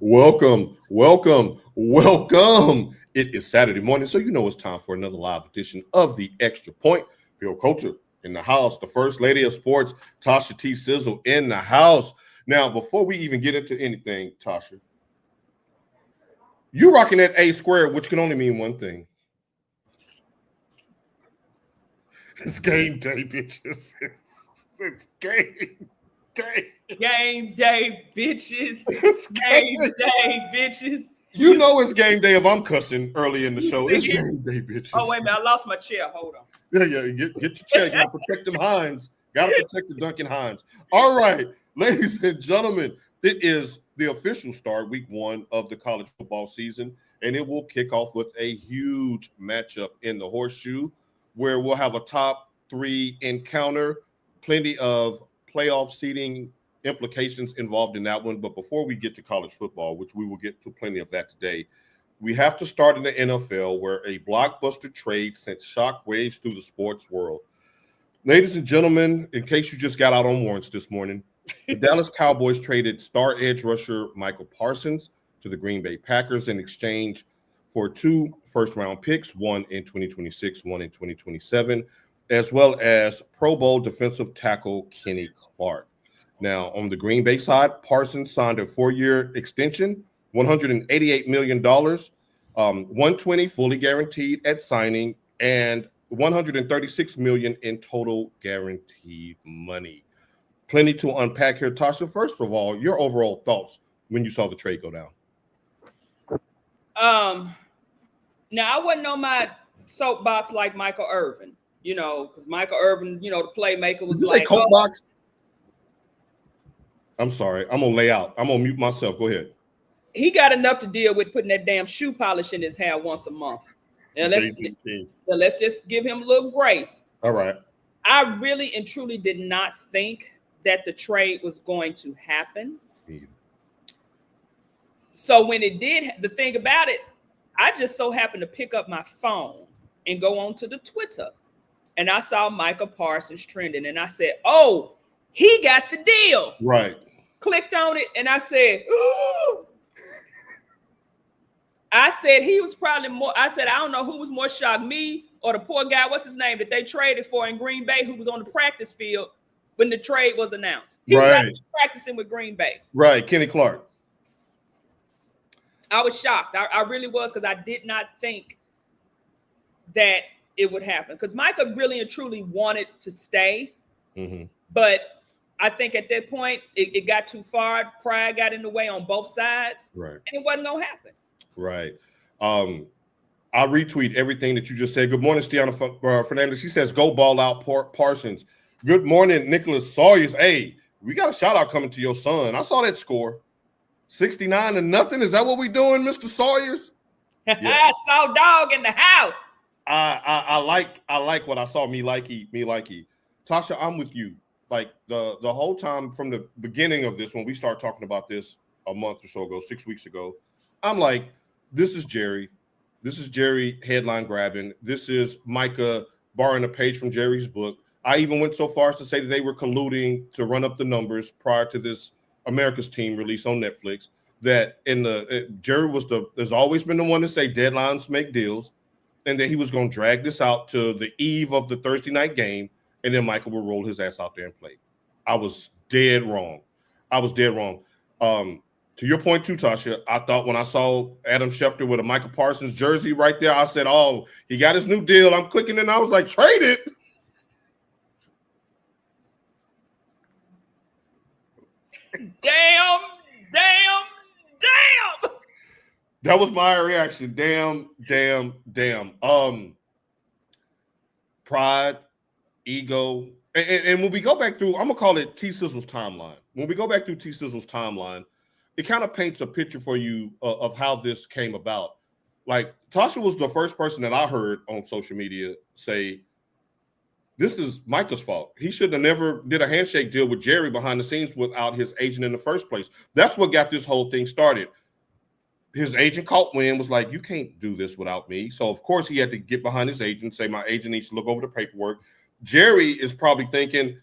welcome, welcome, welcome. It is Saturday morning, so you know it's time for another live edition of The Extra Point. Bill Culture in the house, the First Lady of Sports, Tasha T. Sizzle in the house. Now, before we even get into anything, Tasha, you rocking that A squared, which can only mean one thing. It's game day, bitches. It's game day. Game day, bitches. It's Game day, bitches. You know it's game day if I'm cussing early in the show. It's see it? game day, bitches. Oh, wait a minute. I lost my chair. Hold on. Yeah. Get your chair. You gotta protect them Hines. Gotta protect the Duncan Hines. All right, ladies and gentlemen, it is the official start, week one of the college football season, and it will kick off with a huge matchup in the Horseshoe, where we'll have a top three encounter, plenty of playoff seeding implications involved in that one. But before we get to college football, which we will get to plenty of that today, we have to start in the NFL, where a blockbuster trade sent shockwaves through the sports world. Ladies and gentlemen, in case you just got out on warrants this morning, the Dallas Cowboys traded star edge rusher Micah Parsons to the Green Bay Packers in exchange for 2 first-round picks, one in 2026, one in 2027, as well as Pro Bowl defensive tackle Kenny Clark. Now, on the Green Bay side, Parsons signed a 4-year extension, $188 million, $120 fully guaranteed at signing, and $136 million in total guaranteed money. Plenty to unpack here. Tasha, first of all, your overall thoughts when you saw the trade go down. Now, I wasn't on my soapbox like Michael Irvin, because Michael Irvin, the playmaker was Did you say coat box? I'm sorry. I'm going to lay out. I'm going to mute myself. Go ahead. He got enough to deal with putting that damn shoe polish in his hair once a month. Now, let's just give him a little grace. All right. I really and truly did not think that the trade was going to happen. Either. So when it did, the thing about it, I just so happened to pick up my phone and go on to the Twitter. And I saw Micah Parsons trending. And I said, oh, he got the deal. Right. Clicked on it and I said, ooh. I said he was probably more. I said, I don't know who was more shocked, me or the poor guy, what's his name, that they traded for in Green Bay, who was on the practice field when the trade was announced. He was actually practicing with Green Bay. Right, Kenny Clark. I was shocked. I really was, because I did not think that it would happen. Because Micah really and truly wanted to stay. Mm-hmm. But I think at that point, it got too far. Pride got in the way on both sides. Right. And it wasn't going to happen. Right. I'll retweet everything that you just said. Good morning, Stiana Fernandez. She says, go ball out, Parsons. Good morning, Nicholas Sawyers. Hey, we got a shout out coming to your son. I saw that score. 69-0. Is that what we doing, Mr. Sawyers? Yeah. Saw dog in the house. I like what I saw. Me likey. Tasha, I'm with you. Like the whole time from the beginning of this, when we started talking about this a month or so ago, 6 weeks ago, I'm like, this is Jerry. This is Jerry headline grabbing. This is Micah borrowing a page from Jerry's book. I even went so far as to say that they were colluding to run up the numbers prior to this America's Team release on Netflix. That Jerry there's always been the one to say deadlines make deals, and that he was going to drag this out to the eve of the Thursday night game, and then Michael would roll his ass out there and play. I was dead wrong. To your point too, Tasha, I thought when I saw Adam Schefter with a Micah Parsons jersey right there, I said, oh, he got his new deal. I'm clicking and I was like, trade it. Damn. That was my reaction. Damn. Pride, ego. And when we go back through, I'm going to call it T-Sizzle's timeline. When we go back through T-Sizzle's timeline, it kind of paints a picture for you of how this came about. Like, Tasha was the first person that I heard on social media say, this is Micah's fault. He should have never did a handshake deal with Jerry behind the scenes without his agent in the first place. That's what got this whole thing started. His agent caught wind, was like, you can't do this without me. So, of course, he had to get behind his agent and say, my agent needs to look over the paperwork. Jerry is probably thinking,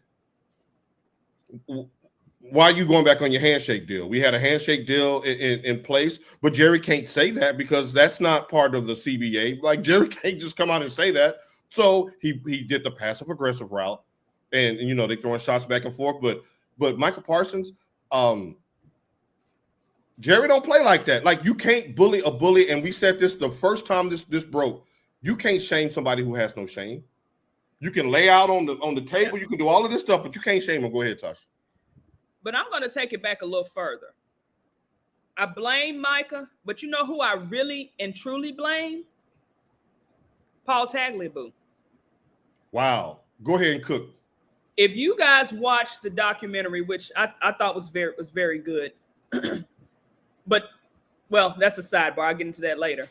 why are you going back on your handshake deal? We had a handshake deal in place, but Jerry can't say that because that's not part of the CBA. Like Jerry can't just come out and say that. So he did the passive aggressive route, and you know, they're throwing shots back and forth. But Michael Parsons, Jerry don't play like that. Like you can't bully a bully. And we said this the first time this broke. You can't shame somebody who has no shame. You can lay out on the table. You can do all of this stuff, but you can't shame them. Go ahead, Tosh. But I'm going to take it back a little further. I blame Micah, but you know who I really and truly blame? Paul Tagliabue. Wow. Go ahead and cook. If you guys watched the documentary, which I thought was very good, but well, that's a sidebar. I'll get into that later.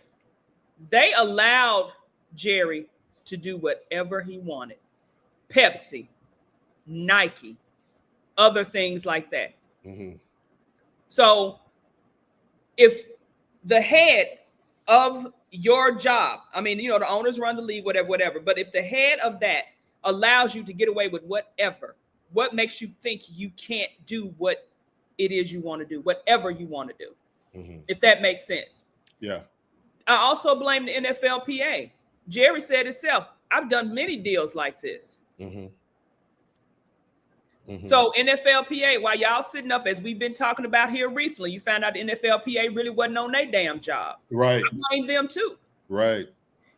They allowed Jerry to do whatever he wanted. Pepsi, Nike, other things like that. Mm-hmm. So if the head of your job, I mean, you know, the owners run the league, whatever, but if the head of that allows you to get away with whatever, what makes you think you can't do what it is you want to do, whatever you want to do, if that makes sense? Yeah. I also blame the NFLPA. Jerry said himself, I've done many deals like this. So NFLPA, while y'all sitting up, as we've been talking about here recently, you found out the NFLPA really wasn't on their damn job. Right. I blame them too. Right.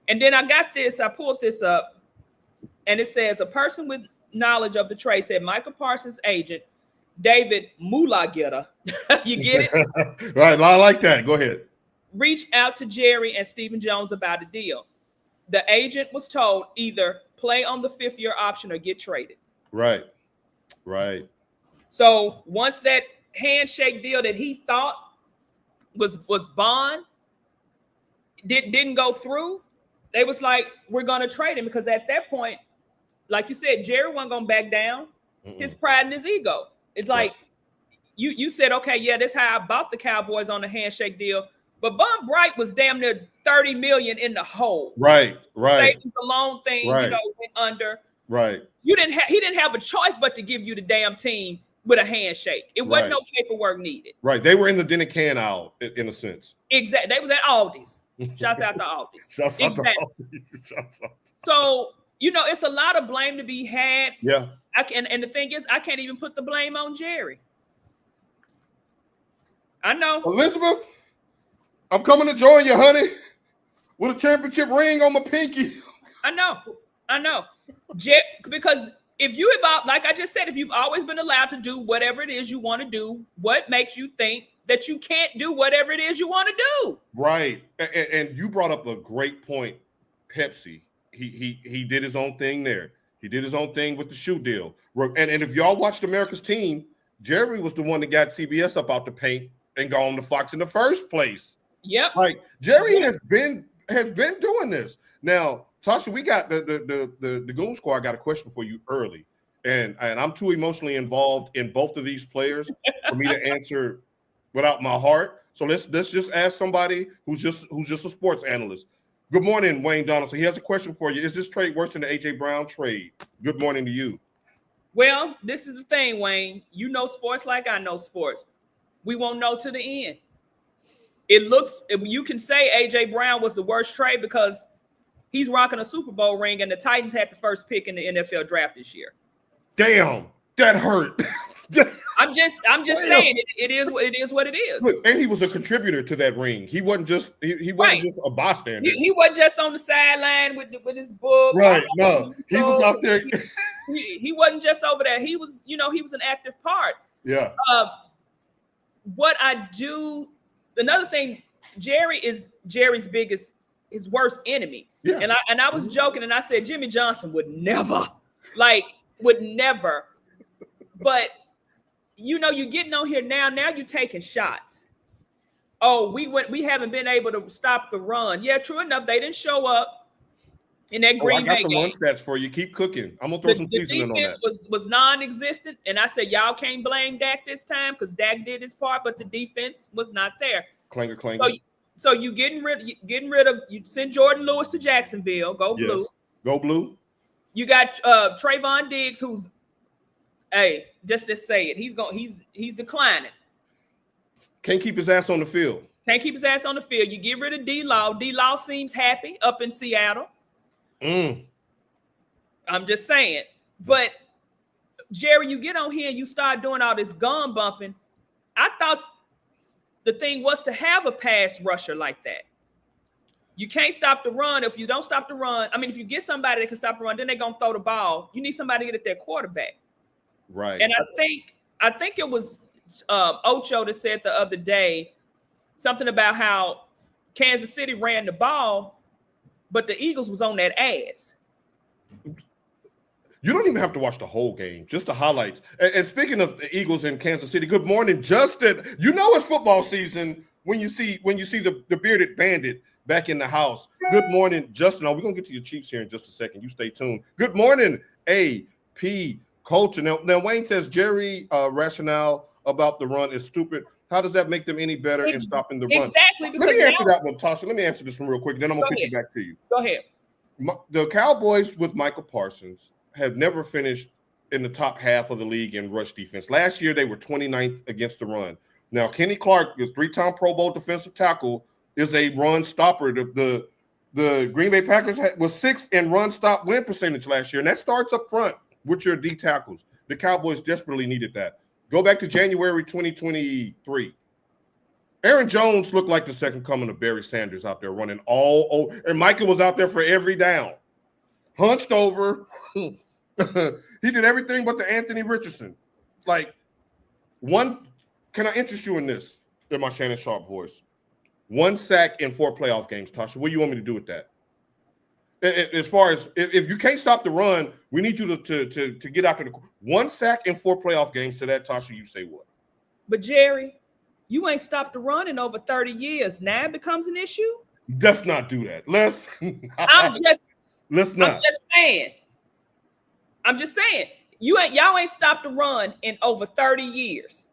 And then I pulled this up, and it says a person with knowledge of the trade said Michael Parsons' agent, David Mulageta, you get it? Right. I like that. Go ahead. Reached out to Jerry and Stephen Jones about a deal. The agent was told either play on the 5th-year option or get traded. Right. Right. So once that handshake deal that he thought was bond didn't go through, they was like, we're going to trade him, because at that point, like you said, Jerry wasn't going to back down. His pride and his ego. It's like you said, okay, yeah, that's how I bought the Cowboys on the handshake deal. But Bum Bright was damn near $30 million in the hole. Right, right. Savings the loan thing, you know, went under. Right. He didn't have a choice but to give you the damn team with a handshake. It wasn't no paperwork needed. Right. They were in the dinner can aisle in a sense. Exactly. They was at Aldi's. Shouts out to Aldi's. Shouts out to Aldi's. Shouts out. So, you know, it's a lot of blame to be had. Yeah. And the thing is, I can't even put the blame on Jerry. I know. Elizabeth, I'm coming to join you, honey, with a championship ring on my pinky. I know. Because if you have, like I just said, if you've always been allowed to do whatever it is you want to do, what makes you think that you can't do whatever it is you want to do? Right. And you brought up a great point. Pepsi, he did his own thing there. He did his own thing with the shoe deal. And if y'all watched America's Team, Jerry was the one that got CBS up out the paint and got on the Fox in the first place. Yep. Like Jerry has been doing this. Now, Tasha, we got the Goon Squad got a question for you early, and I'm too emotionally involved in both of these players for me to answer without my heart. So let's just ask somebody who's just a sports analyst. Good morning, Wayne Donaldson. He has a question for you. Is this trade worse than the AJ Brown trade? Good morning to you. Well, this is the thing, Wayne. You know sports like I know sports. We won't know to the end. You can say AJ Brown was the worst trade because he's rocking a Super Bowl ring, and the Titans had the first pick in the NFL draft this year. Damn, that hurt. I'm just saying it is what it is. Look, and he was a contributor to that ring. He wasn't just he wasn't just a bystander. He wasn't just on the sideline with his book. Right. No, he was out there. He wasn't just over there. He was an active part. Yeah. What I do, another thing, Jerry is Jerry's his worst enemy. Yeah. And I was joking, and I said Jimmy Johnson would never. But you're getting on here now you're taking shots. Oh, we haven't been able to stop the run. Yeah, true enough, they didn't show up in that Green Bay game. I got some run stats for you. Keep cooking. I'm gonna throw some seasoning on that. The defense was non-existent, and I said y'all can't blame Dak this time because Dak did his part, but the defense was not there. Clanger. So you getting rid of you send Jordan Lewis to Jacksonville. Go Blue. Go Blue. You got Trayvon Diggs, who's Hey, just say it. He's declining. Can't keep his ass on the field. Can't keep his ass on the field. You get rid of D-Law. D-Law seems happy up in Seattle. I'm just saying. But, Jerry, you get on here and you start doing all this gun bumping. I thought the thing was to have a pass rusher like that. You can't stop the run. If you don't stop the run, I mean, if you get somebody that can stop the run, then they're going to throw the ball. You need somebody to get at their quarterback. Right. And I think it was Ocho that said the other day something about how Kansas City ran the ball, but the Eagles was on that ass. You don't even have to watch the whole game, just the highlights. And speaking of the Eagles in Kansas City, good morning, Justin. You know it's football season when you see the bearded bandit back in the house. Good morning, Justin. We're going to get to your Chiefs here in just a second. You stay tuned. Good morning, AP Culture. Now Wayne says Jerry rationale about the run is stupid. How does that make them any better in stopping the run? Exactly. Let me answer that one, Tasha. Let me answer this one real quick, then I'm going to pitch it back to you. Go ahead. The Cowboys with Micah Parsons have never finished in the top half of the league in rush defense. Last year, they were 29th against the run. Now, Kenny Clark, the 3-time Pro Bowl defensive tackle, is a run stopper. The Green Bay Packers was 6th in run stop win percentage last year, and that starts up front with your D tackles. The Cowboys desperately needed that. Go back to January 2023. Aaron Jones looked like the second coming of Barry Sanders out there running all over, and Micah was out there for every down. Hunched over. He did everything but the Anthony Richardson. Like, can I interest you in this in my Shannon Sharp voice? 1 sack in 4 playoff games, Tasha. What do you want me to do with that? As far as if you can't stop the run, we need you to get after the 1 sack in 4 playoff games. To that, Tasha, you say what? But Jerry, you ain't stopped the run in over 30 years. Now it becomes an issue. Let's not do that. Let's not. I'm just saying. Y'all ain't stopped the run in over 30 years.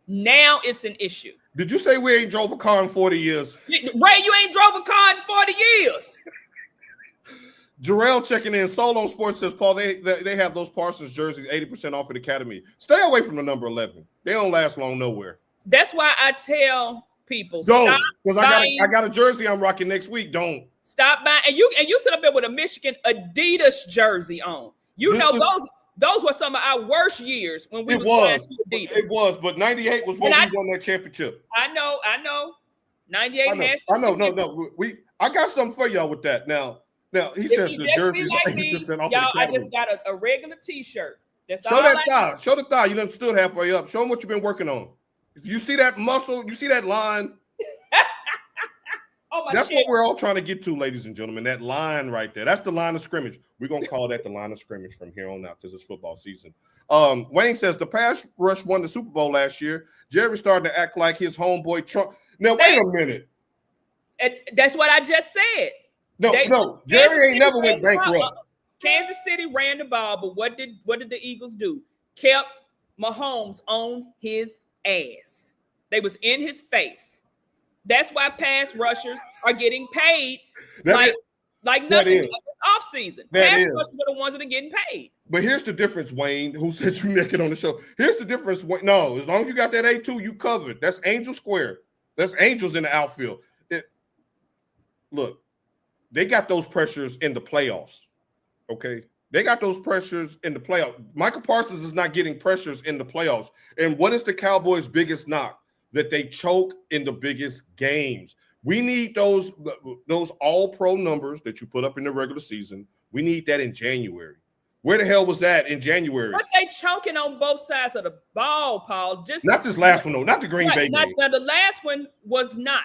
Now it's an issue. Did you say we ain't drove a car in 40 years? Ray, you ain't drove a car in 40 years. Jarrell checking in. Solo Sports says, Paul, they have those Parsons jerseys 80% off at Academy. Stay away from the number 11. They don't last long nowhere. That's why I tell people, don't, because I got a jersey I'm rocking next week. Don't stop buying. And you sit up there with a Michigan Adidas jersey on. Those were some of our worst years when we was Adidas. It was, but 98 was when we won that championship. I know. 98 has. I know. No. I got something for y'all with that. Now he says the jersey's 80% off. Y'all, I just got a regular T-shirt. That's Show all. That thigh. Show the thigh. You done stood halfway up. Show them what you've been working on. You see that muscle? You see that line? That's what we're all trying to get to, ladies and gentlemen. That line right there. That's the line of scrimmage. We're going to call that the line of scrimmage from here on out because it's football season. Wayne says the pass rush won the Super Bowl last year. Jerry's starting to act like his homeboy Trump. Now, wait a minute. That's what I just said. No. Jerry ain't never went bankrupt. Kansas City ran the ball, but what did the Eagles do? Kept Mahomes on his ass. They was in his face. That's why pass rushers are getting paid like nothing in off season. Pass rushers are the ones that are getting paid. But here's the difference, Wayne, who said you naked on the show. Here's the difference. No, as long as you got that A2, you covered. That's Angel Square. That's Angels in the outfield. Look, they got those pressures in the playoffs. Okay? They got those pressures in the playoffs. Micah Parsons is not getting pressures in the playoffs. And what is the Cowboys' biggest knock? That they choke in the biggest games. We need those all-pro numbers that you put up in the regular season. We need that in January. Where the hell was that in January? But they choking on both sides of the ball, Paul. Not this last one, though. Not the Green Bay game. Now, the last one was not.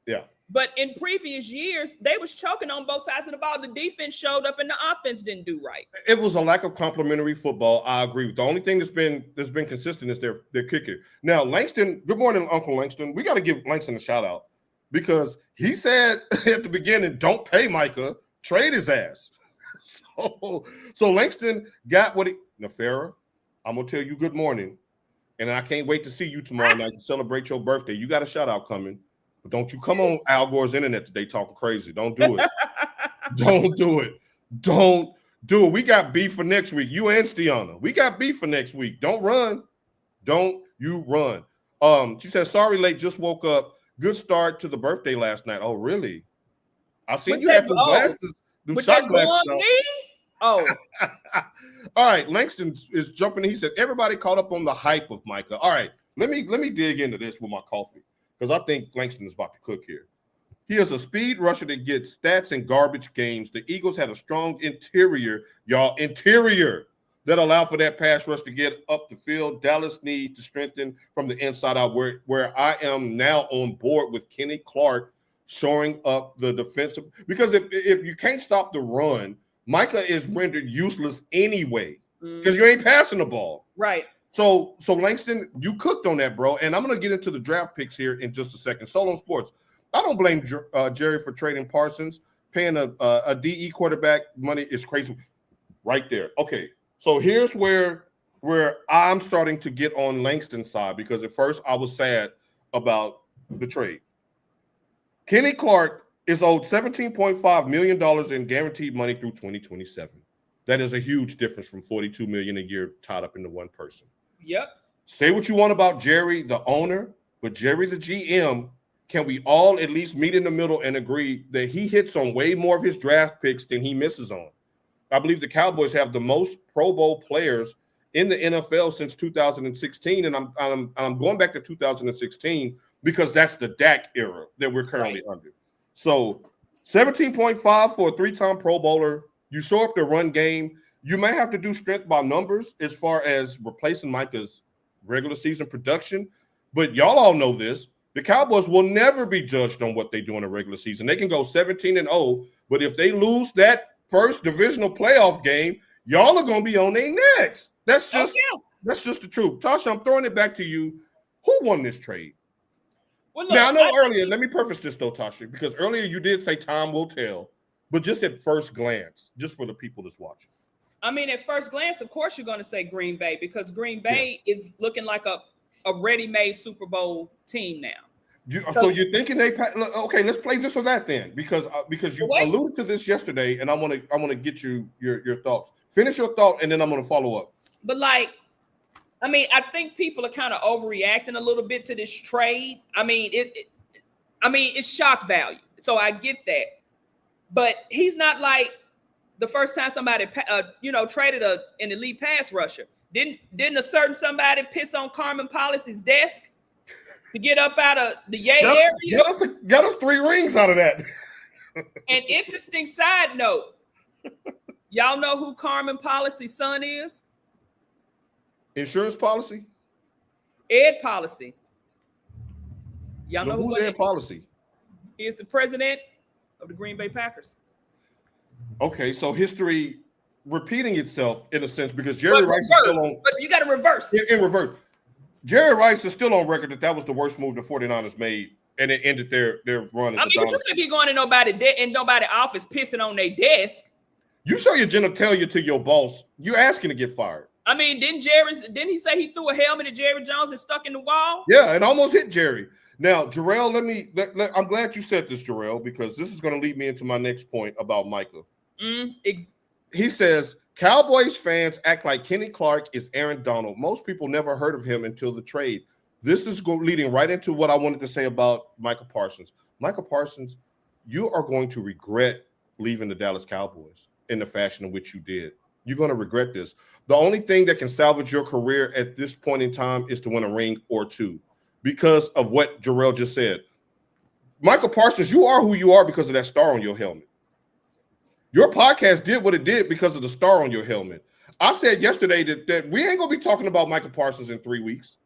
Yeah. But in previous years, they was choking on both sides of the ball. The defense showed up and the offense didn't do right. It was a lack of complementary football. I agree. The only thing that's been consistent is their kicker. Now, Langston, good morning, Uncle Langston. We got to give Langston a shout out because he said at the beginning, don't pay Micah, trade his ass. So Langston got what Nefera, I'm going to tell you good morning. And I can't wait to see you tomorrow night to celebrate your birthday. You got a shout out coming. But don't you come on Al Gore's internet today talking crazy. Don't do it. Don't do it. Don't Dude, we got beef for next week. You and Stiana. We got beef for next week. Don't run. Don't you run. She said, sorry, late, just woke up. Good start to the birthday last night. Oh, really? I seen you have them glasses, them shot glasses out. Oh. All right, Langston is jumping. He said, everybody caught up on the hype of Micah. All right, let me dig into this with my coffee because I think Langston is about to cook here. He is a speed rusher that gets stats in garbage games. The Eagles had a strong interior, that allow for that pass rush to get up the field. Dallas needs to strengthen from the inside out, where I am now on board with Kenny Clark shoring up the defensive. Because if you can't stop the run, Micah is rendered useless anyway because you ain't passing the ball. Right. So Langston, you cooked on that, bro. And I'm going to get into the draft picks here in just a second. Solo Sports. I don't blame Jerry for trading Parsons. Paying a DE quarterback money is crazy. Right there. Okay. So here's where I'm starting to get on Langston's side because at first I was sad about the trade. Kenny Clark is owed $17.5 million in guaranteed money through 2027. That is a huge difference from $42 million a year tied up into one person. Yep. Say what you want about Jerry, the owner, but Jerry, the GM, can we all at least meet in the middle and agree that he hits on way more of his draft picks than he misses on? I believe the Cowboys have the most Pro Bowl players in the NFL since 2016, and I'm going back to 2016 because that's the Dak era that we're currently under. So 17.5 for a 3-time Pro Bowler. You show up the run game. You may have to do strength by numbers as far as replacing Micah's regular season production, but y'all all know this. The Cowboys will never be judged on what they do in a regular season. They can go 17-0, but if they lose that first divisional playoff game, y'all are going to be on their necks. That's just the truth. Tasha, I'm throwing it back to you. Who won this trade? Well, look, now, I know earlier, let me preface this though, Tasha, because earlier you did say time will tell, but just at first glance, just for the people that's watching. I mean, at first glance, of course, you're going to say Green Bay because Green Bay is looking like a ready-made Super Bowl team now. So you're thinking okay? Let's play this or that then, because you alluded to this yesterday, and I want to get your thoughts. Finish your thought, and then I'm going to follow up. But I think people are kind of overreacting a little bit to this trade. I mean, it's shock value, so I get that. But he's not like the first time somebody traded an elite pass rusher. Didn't a certain somebody piss on Carmen Policy's desk to get up out of the Yay area? Got us 3 rings out of that. An interesting side note. Y'all know who Carmen Policy's son is? Insurance Policy? Ed Policy. Y'all know who's Ed Policy? He is the president of the Green Bay Packers. Okay, so history repeating itself in a sense because Jerry Rice is still on. But you got to reverse. In reverse. Jerry Rice is still on record that was the worst move the 49ers made, and it ended their run. But you can't be going in nobody's office pissing on their desk. You show your genitalia to your boss, you're asking to get fired. I mean, didn't he say he threw a helmet at Jerry Jones and stuck in the wall? Yeah, and almost hit Jerry. Now, Jarrell, I'm glad you said this, Jarrell, because this is going to lead me into my next point about Micah. He says, Cowboys fans act like Kenny Clark is Aaron Donald. Most people never heard of him until the trade. This is leading right into what I wanted to say about Micah Parsons. Micah Parsons, you are going to regret leaving the Dallas Cowboys in the fashion in which you did. You're going to regret this. The only thing that can salvage your career at this point in time is to win a ring or 2 because of what Jarrell just said. Micah Parsons, you are who you are because of that star on your helmet. Your podcast did what it did because of the star on your helmet. I said yesterday that we ain't going to be talking about Micah Parsons in 3 weeks.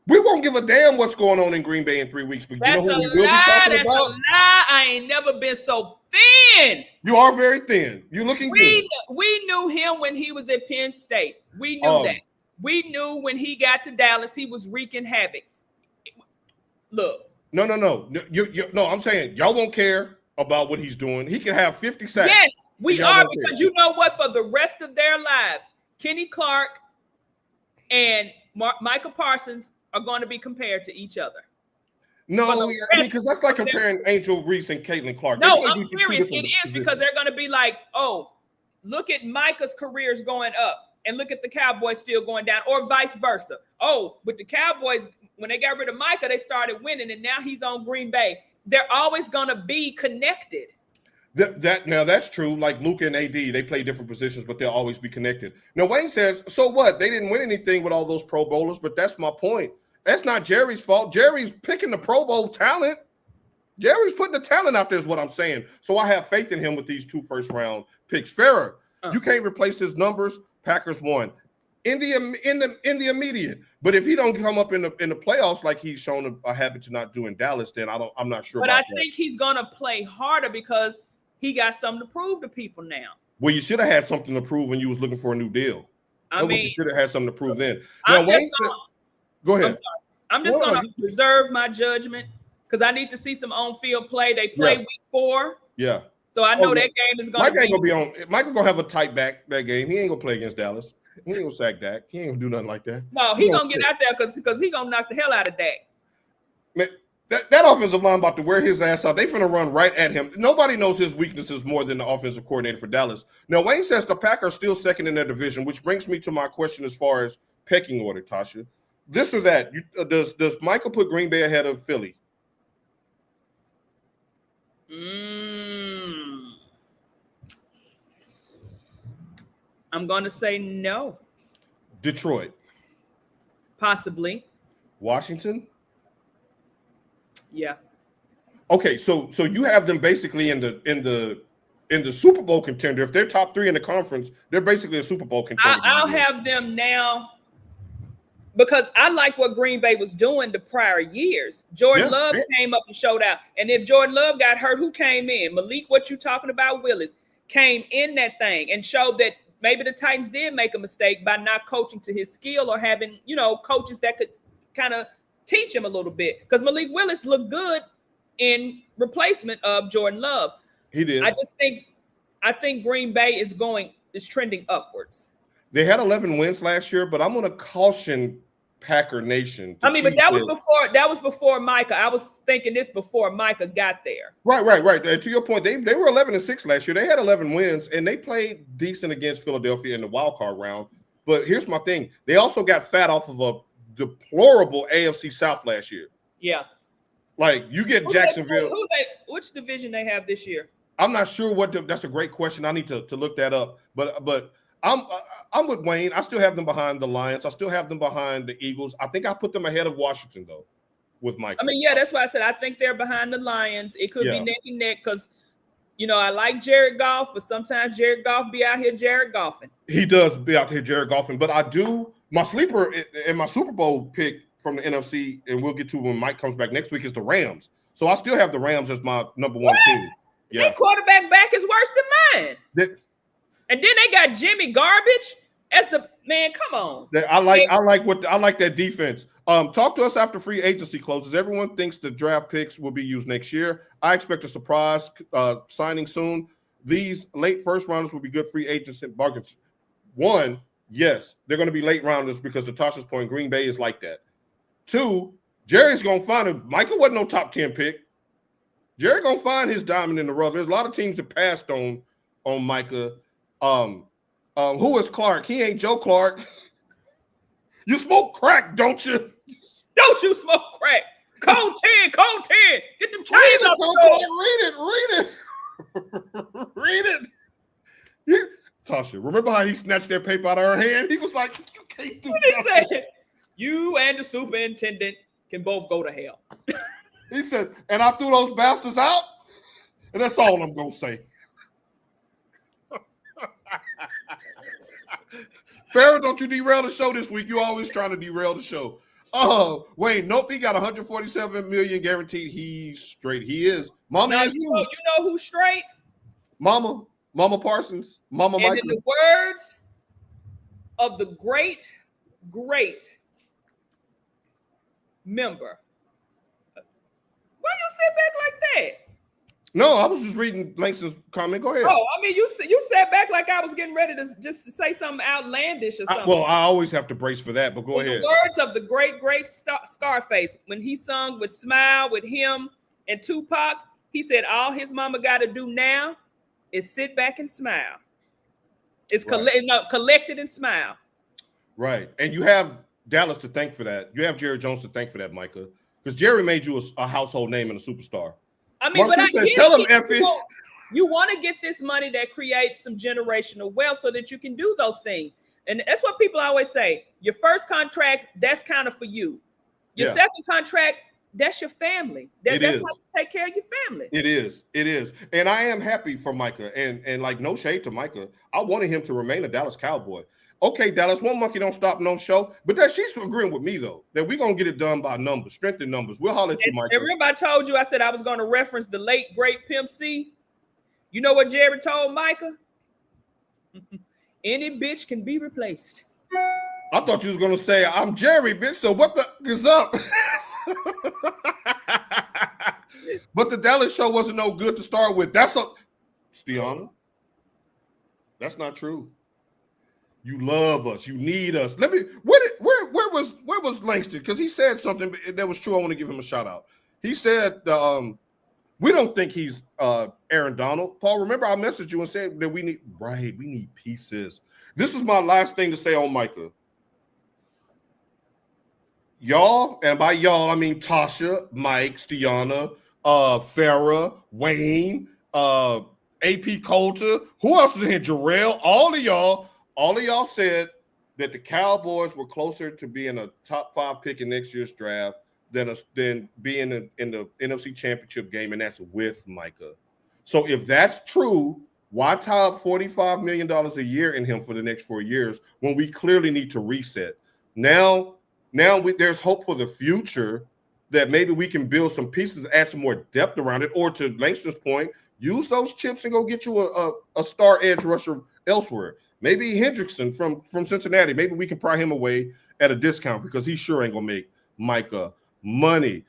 We won't give a damn what's going on in Green Bay in 3 weeks. But you know who we will be talking about? That's a lie. I ain't never been so thin. You are very thin. You're looking good. We knew him when he was at Penn State. We knew that. We knew when he got to Dallas, he was wreaking havoc. Look. No. No, I'm saying y'all won't care about what he's doing. He can have 50 sacks. Yes, we are, because you know what? For the rest of their lives, Kenny Clark and Micah Parsons are going to be compared to each other. No, because that's like comparing Angel Reese and Caitlin Clark. No, I'm serious. It is because they're going to be like, oh, look at Micah's careers going up and look at the Cowboys still going down, or vice versa. Oh, with the Cowboys, when they got rid of Micah, they started winning, and now he's on Green Bay. They're always going to be connected. Now that's true. Like Luka and AD, they play different positions, but they'll always be connected. Now Wayne says, so what? They didn't win anything with all those Pro Bowlers, but that's my point. That's not Jerry's fault. Jerry's picking the Pro Bowl talent. Jerry's putting the talent out there is what I'm saying. So I have faith in him with these 2 first-round picks. Farrah, you can't replace his numbers. Packers won in the immediate. But if he don't come up in the playoffs like he's shown a habit to not do in Dallas, then I'm not sure. But I think he's gonna play harder because he got something to prove to people now. Well, you should have had something to prove when you was looking for a new deal. I mean, you should have had something to prove then. Now, Wayne said, go ahead. I'm just going to reserve my judgment because I need to see some on-field play. They play week 4. Yeah. So I know that game is going to be. Mike ain't going to be on. Michael going to have a tight back that game. He ain't going to play against Dallas. He ain't going to sack Dak. He ain't going to do nothing like that. No, he going to get out there because he going to knock the hell out of Dak. Man, that offensive line about to wear his ass out. They finna run right at him. Nobody knows his weaknesses more than the offensive coordinator for Dallas. Now, Wayne says the Packers are still second in their division, which brings me to my question as far as pecking order, Tasha. This or that, does Michael put Green Bay ahead of Philly? I'm going to say no. Detroit? Possibly. Washington? Yeah. Okay, so you have them basically in the Super Bowl contender. If they're top 3 in the conference, they're basically a Super Bowl contender. I'll have them now because I like what Green Bay was doing the prior years. Jordan Love came up and showed out. And if Jordan Love got hurt, who came in? Malik, what you talking about? Willis came in that thing and showed that maybe the Titans did make a mistake by not coaching to his skill or having, coaches that could kind of teach him a little bit. Because Malik Willis looked good in replacement of Jordan Love. He did. I think Green Bay is trending upwards. They had 11 wins last year, but I'm going to caution Packer Nation. But that was before Micah. I was thinking this before Micah got there. Right. To your point, they were 11-6 last year. They had 11 wins, and they played decent against Philadelphia in the wild card round. But here's my thing: they also got fat off of a deplorable AFC South last year. Yeah. Like you get Jacksonville. Which division they have this year? I'm not sure that's a great question. I need to look that up. But I'm with Wayne. I still have them behind the Lions. I still have them behind the Eagles. I think I put them ahead of Washington though, with Mike. That's why I said I think they're behind the Lions. It could be neck and neck because I like Jared Goff, but sometimes Jared Goff be out here Jared Goffing. He does be out here Jared Goffing, but I do my sleeper and my Super Bowl pick from the NFC, and we'll get to when Mike comes back next week, is the Rams. So I still have the Rams as my number 1 team. Yeah. Their quarterback back is worse than mine. And then they got Jimmy Garbage as the man. Come on. I like that defense. Talk to us after free agency closes. Everyone thinks the draft picks will be used next year. I expect a surprise signing soon. These late first rounders will be good free agents and bargains. 1, yes, they're going to be late rounders because to Tasha's point, Green Bay is like that. 2, Jerry's going to find him. Michael wasn't no top 10 pick. Jerry going to find his diamond in the rough. There's a lot of teams that passed on Micah. Who is Clark? He ain't Joe Clark. You smoke crack, don't you? Don't you smoke crack? Code 10. Get them chains off the door. Read it. Tasha, remember how he snatched that paper out of her hand? He was like, you can't do that. He said, you and the superintendent can both go to hell. He said, and I threw those bastards out, and that's all I'm going to say. Farrah, don't you derail the show this week. You always trying to derail the show. Wait, nope, he got 147 million guaranteed. He's straight. He is. Mama is too. You know who's straight? Mama Parsons. Mama Micah. And in the words of the great member. Why you sit back like that? No, I was just reading Langston's comment. Go ahead. Oh, you sat back like I was getting ready to say something outlandish or something. I always have to brace for that, but go ahead. The words of the great Scarface, when he sung with Smile with him and Tupac, he said all his mama got to do now is sit back and smile. It's collected and smile. Right. And you have Dallas to thank for that. You have Jerry Jones to thank for that, Micah. Because Jerry made you a household name and a superstar. I mean, Mark, but said, tell him, Effie. You want to get this money that creates some generational wealth so that you can do those things. And that's what people always say. Your first contract, that's kind of for you. Your second contract, that's your family. That's how you take care of your family. It is. And I am happy for Micah. And like, no shade to Micah. I wanted him to remain a Dallas Cowboy. Okay, Dallas, one monkey don't stop no show. But that she's agreeing with me, though, that we're going to get it done by numbers, strength in numbers. We'll holler at you, Micah. And remember I told you, I said I was going to reference the late, great Pimp C. You know what Jerry told Micah? Any bitch can be replaced. I thought you was going to say, I'm Jerry, bitch, so what the is up? But the Dallas show wasn't no good to start with. That's Stiana. That's not true. You love us. You need us. Where was Langston? Because he said something that was true. I want to give him a shout out. He said, we don't think he's Aaron Donald. Paul, remember I messaged you and said that we need pieces. This is my last thing to say on Micah. Y'all, and by y'all, I mean Tasha, Mike, Stiana, Farrah, Wayne, AP Coulter. Who else was in here? Jarrell. All of y'all said that the Cowboys were closer to being a top 5 pick in next year's draft than being in the NFC Championship game, and that's with Micah. So if that's true, why tie up $45 million a year in him for the next 4 years when we clearly need to reset? Now there's hope for the future that maybe we can build some pieces, add some more depth around it, or to Langston's point, use those chips and go get you a star edge rusher elsewhere. Maybe Hendrickson from Cincinnati. Maybe we can pry him away at a discount because he sure ain't gonna make Micah money.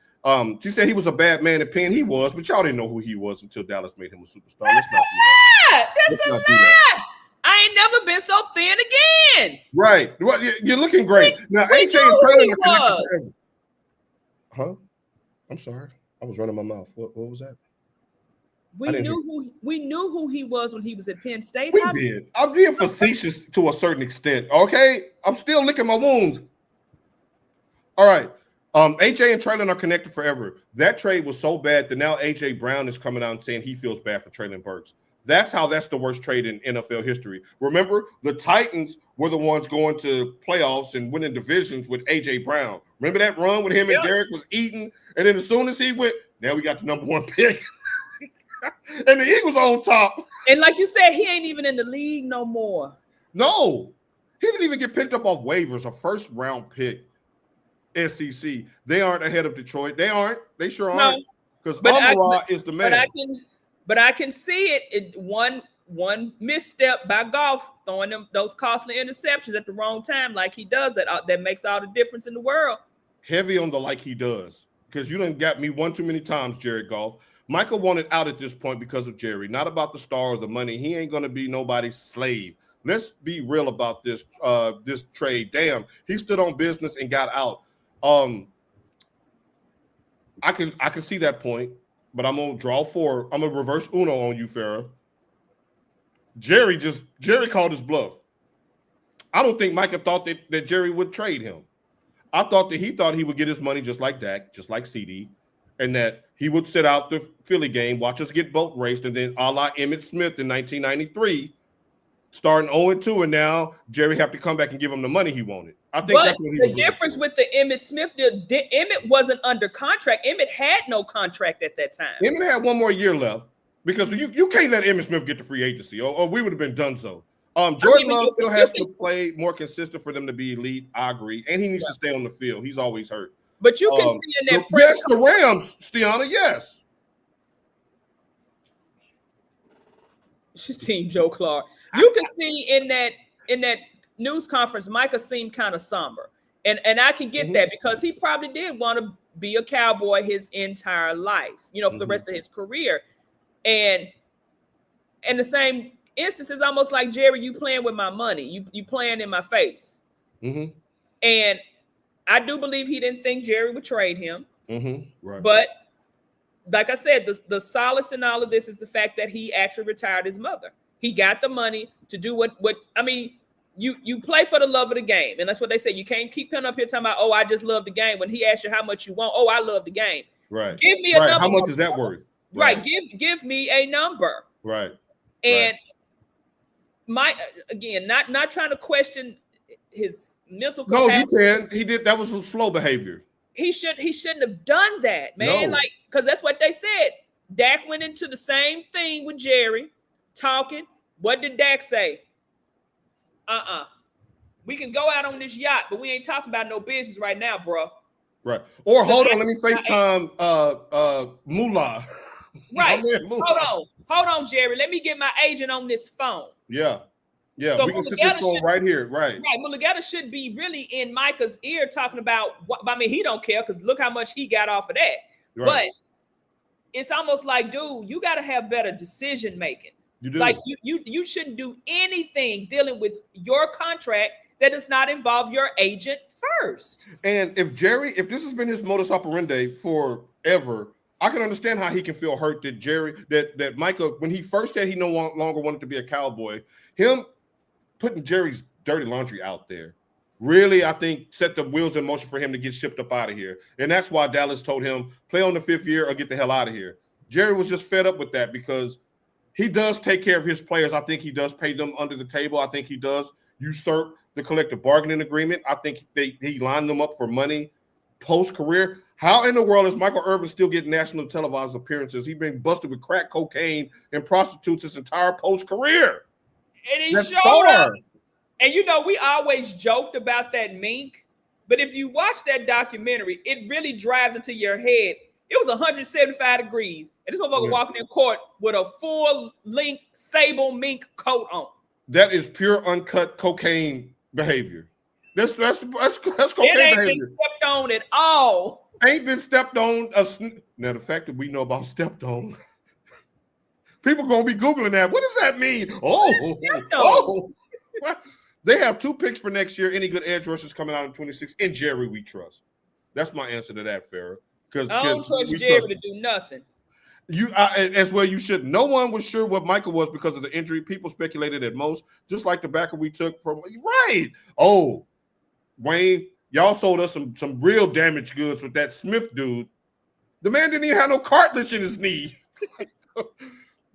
She said he was a bad man at Penn. He was, but y'all didn't know who he was until Dallas made him a superstar. That's a lie. I ain't never been so thin again. Right. Well, you're looking great. Now, AJ and Traylon are connected forever. Huh? I'm sorry. I was running my mouth. What was that? We knew who he was when he was at Penn State. We did. I'm being facetious to a certain extent. Okay. I'm still licking my wounds. All right. AJ and Traylon are connected forever. That trade was so bad that now AJ Brown is coming out and saying he feels bad for Traylon Burks. That's the worst trade in NFL history. Remember, the Titans were the ones going to playoffs and winning divisions with AJ Brown. Remember that run with him and Derek was eating? And then as soon as he went, now we got the number 1 pick. And the Eagles on top. And like you said, he ain't even in the league no more. No. He didn't even get picked up off waivers, a first-round pick. SEC. They aren't ahead of Detroit. They aren't. They sure aren't. Because Amara is the man. But I can see it. One misstep by Goff throwing those costly interceptions at the wrong time, like he does. That makes all the difference in the world. Heavy on the like he does, because you done got me one too many times, Jared Goff. Michael wanted out at this point because of Jerry, not about the star or the money. He ain't going to be nobody's slave. Let's be real about this trade. Damn, he stood on business and got out. I can see that point. But I'm gonna draw 4. I'm gonna reverse Uno on you, Farrah. Jerry called his bluff. I don't think Micah thought that Jerry would trade him. I thought that he thought he would get his money just like Dak, just like CD, and that he would sit out the Philly game, watch us get boat raced, and then a la Emmitt Smith in 1993, starting 0-2, and now Jerry have to come back and give him the money he wanted. I think that's what he was. The difference with the Emmitt Smith deal, Emmitt wasn't under contract. Emmitt had no contract at that time. Emmitt had 1 more year left because you can't let Emmitt Smith get to free agency, or we would have been done so. Jordan Love still has to play more consistent for them to be elite. I agree, and he needs to stay on the field. He's always hurt. But you can see in that. Yes, the Rams, Stiana. Yes. She's Team Joe Clark. You can see in that news conference, Micah seemed kind of somber. And I can get that because he probably did want to be a Cowboy his entire life, for the rest of his career. And the same instance is almost like, Jerry, you playing with my money. You playing in my face. Mm-hmm. And I do believe he didn't think Jerry would trade him. Mm-hmm. Right. But like I said, the solace in all of this is the fact that he actually retired his mother. He got the money to do what I mean. You play for the love of the game, and that's what they say. You can't keep coming up here talking about, oh, I just love the game. When he asks you how much you want, oh, I love the game. Right. Give me a number. How much is that worth? Right. Give me a number. Right. And again, not trying to question his mental capacity. No, you can. He did. That was a slow behavior. He shouldn't have done that, man. No. Like, because that's what they said. Dak went into the same thing with Jerry, talking. What did Dak say? We can go out on this yacht, but we ain't talking about no business right now, bro. Right. Or hold on, let me FaceTime Moolah. Right. Hold on, Jerry. Let me get my agent on this phone. Yeah. So we can sit this phone right here. Right. Mulugeta should be really in Micah's ear talking about what, I mean, he don't care because look how much he got off of that. Right. But it's almost like, dude, you got to have better decision making. You do. Like you shouldn't do anything dealing with your contract that does not involve your agent first. And if this has been his modus operandi forever, I can understand how he can feel hurt that Micah, when he first said he no longer wanted to be a Cowboy, him putting Jerry's dirty laundry out there really, I think, set the wheels in motion for him to get shipped up out of here. And that's why Dallas told him, play on the 5th year or get the hell out of here. Jerry was just fed up with that because he does take care of his players. I think he does pay them under the table. I think he does usurp the collective bargaining agreement. I think he lined them up for money post-career. How in the world is Michael Irvin still getting national televised appearances? He's been busted with crack cocaine and prostitutes his entire post-carear. And he showed up. And we always joked about that mink, but if you watch that documentary, it really drives into your head. It was 175 degrees, and this motherfucker walking in court with a full-length sable mink coat on. That is pure uncut cocaine behavior. That's cocaine behavior. It ain't been stepped on at all. Ain't been stepped on. Now, the fact that we know about stepped on, people going to be Googling that. What does that mean? They have 2 picks for next year. Any good edge rushers coming out in 26. And Jerry, we trust. That's my answer to that, Farrah. I don't trust Jerry to do nothing. As well, you should. No one was sure what Micah was because of the injury. People speculated at most, just like the backer we took from Oh, Wayne, y'all sold us some real damaged goods with that Smith dude. The man didn't even have no cartilage in his knee.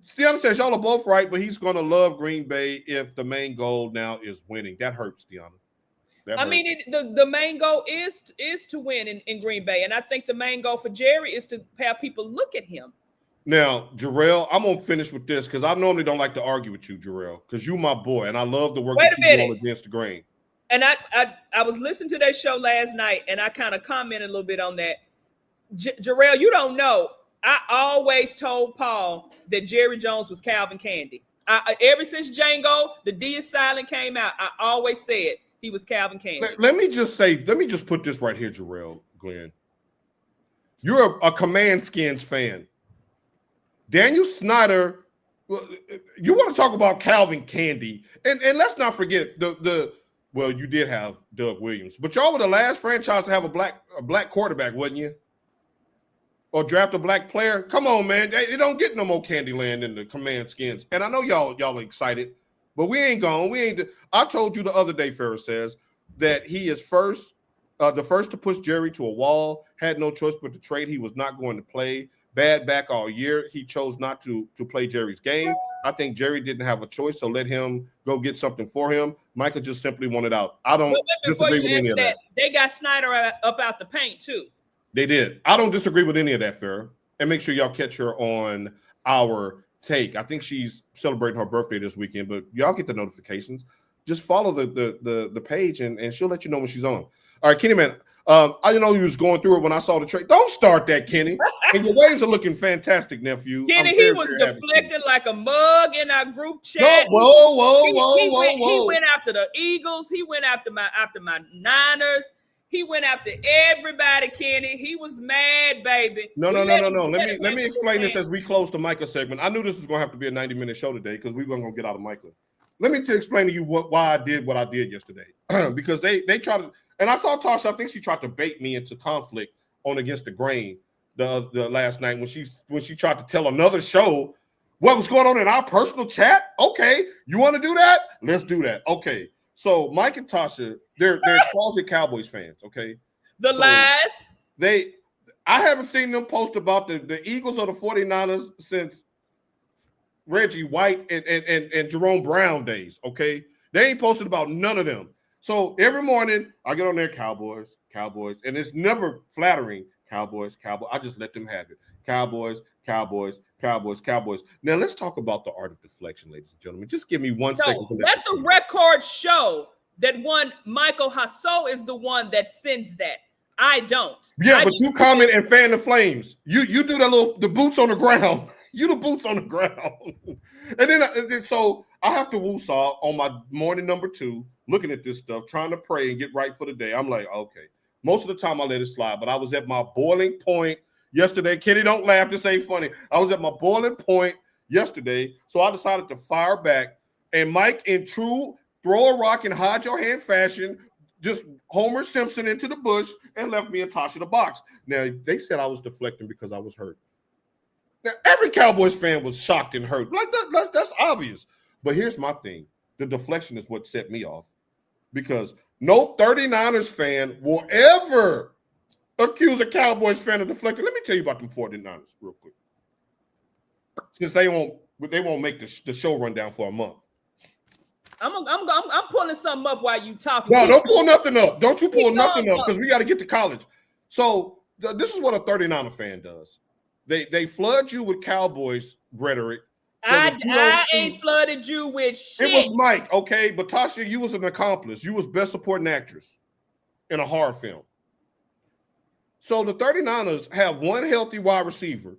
Stiana says y'all are both right, but he's gonna love Green Bay if the main goal now is winning. That hurts, Stiana. The main goal is to win in Green Bay, and I think the main goal for Jerry is to have people look at him. Now, Jarrell, I'm gonna finish with this because I normally don't like to argue with you, Jarrell, because you my boy, and I love the work that you do on Against the Grain. And I was listening to that show last night, and I kind of commented a little bit on that. Jarrell, you don't know. I always told Paul that Jerry Jones was Calvin Candy. Ever since Django, the D is silent came out, I always said he was Calvin Candy. Let me just put this right here, Jarrell Glenn. You're a Command Skins fan. Daniel Snyder, you want to talk about Calvin Candy. And let's not forget you did have Doug Williams, but y'all were the last franchise to have a black quarterback, wasn't you? Or draft a black player. Come on, man. They don't get no more Candyland in the Command Skins. And I know y'all are excited, but we ain't gone. I told you the other day, Farrah says, that he is the first to push Jerry to a wall, had no choice but to trade. He was not going to play. Bad back all year. He chose not to play Jerry's game. I think Jerry didn't have a choice, so let him go get something for him. Michael just simply wanted out. I don't disagree with any of that. They got Snyder up out the paint, too. They did. I don't disagree with any of that, Farrah. And make sure y'all catch her on Our Take. I think she's celebrating her birthday this weekend, but y'all get the notifications. Just follow the page, and she'll let you know when she's on. All right, Kenny, man. I know you was going through it when I saw the trade. Don't start that, Kenny. And your waves are looking fantastic, nephew. Kenny, he was deflecting like a mug in our group chat. Whoa. He went after the Eagles. He went after my Niners. He went after everybody, Kenny. He was mad, baby. No. Let me explain this as we close the Micah segment. I knew this was going to have to be a 90-minute show today because we weren't going to get out of Micah. Let me explain to you why I did what I did yesterday. Because they tried to, and I saw Tasha, I think she tried to bait me into conflict on Against the Grain the last night when she tried to tell another show What was going on in our personal chat? Okay, you want to do that? Let's do that. Okay, so Mike and Tasha, they're closet Cowboys fans. Okay, The lies. I haven't seen them post about the Eagles or the 49ers since Reggie White and Jerome Brown days. Okay, they ain't posted about none of them. So every morning I get on there, Cowboys, and it's never flattering. Cowboys. I just let them have it. Cowboys. Now let's talk about the art of deflection, ladies and gentlemen. Just give me 1 second. Let the record show that one Michael Hasso is the one that sends that. I don't. Yeah, but you comment and fan the flames. You do that the boots on the ground. You the boots on the ground. And then so I have to woosah on my morning number 2, looking at this stuff, trying to pray and get right for the day. I'm like, okay. Most of the time I let it slide, but I was at my boiling point yesterday. Kenny, don't laugh. This ain't funny. I was at my boiling point yesterday, so I decided to fire back. And Mike, in true throw a rock and hide your hand fashion, just Homer Simpson into the bush and left me and Tasha the box. Now, they said I was deflecting because I was hurt. Now, every Cowboys fan was shocked and hurt. Like that's obvious. But here's my thing. The deflection is what set me off. Because no 39ers fan will ever accuse a Cowboys fan of deflecting. Let me tell you about them 49ers real quick. Since they won't make the show run down for a month. I'm pulling something up while you talking. No, don't pull nothing up. Don't you pull nothing up because we got to get to college. So this is what a 39er fan does. They flood you with Cowboys rhetoric. So I ain't flooded you with shit. It was Mike, okay? But Tasha, you was an accomplice. You was best supporting actress in a horror film. So the 39ers have one healthy wide receiver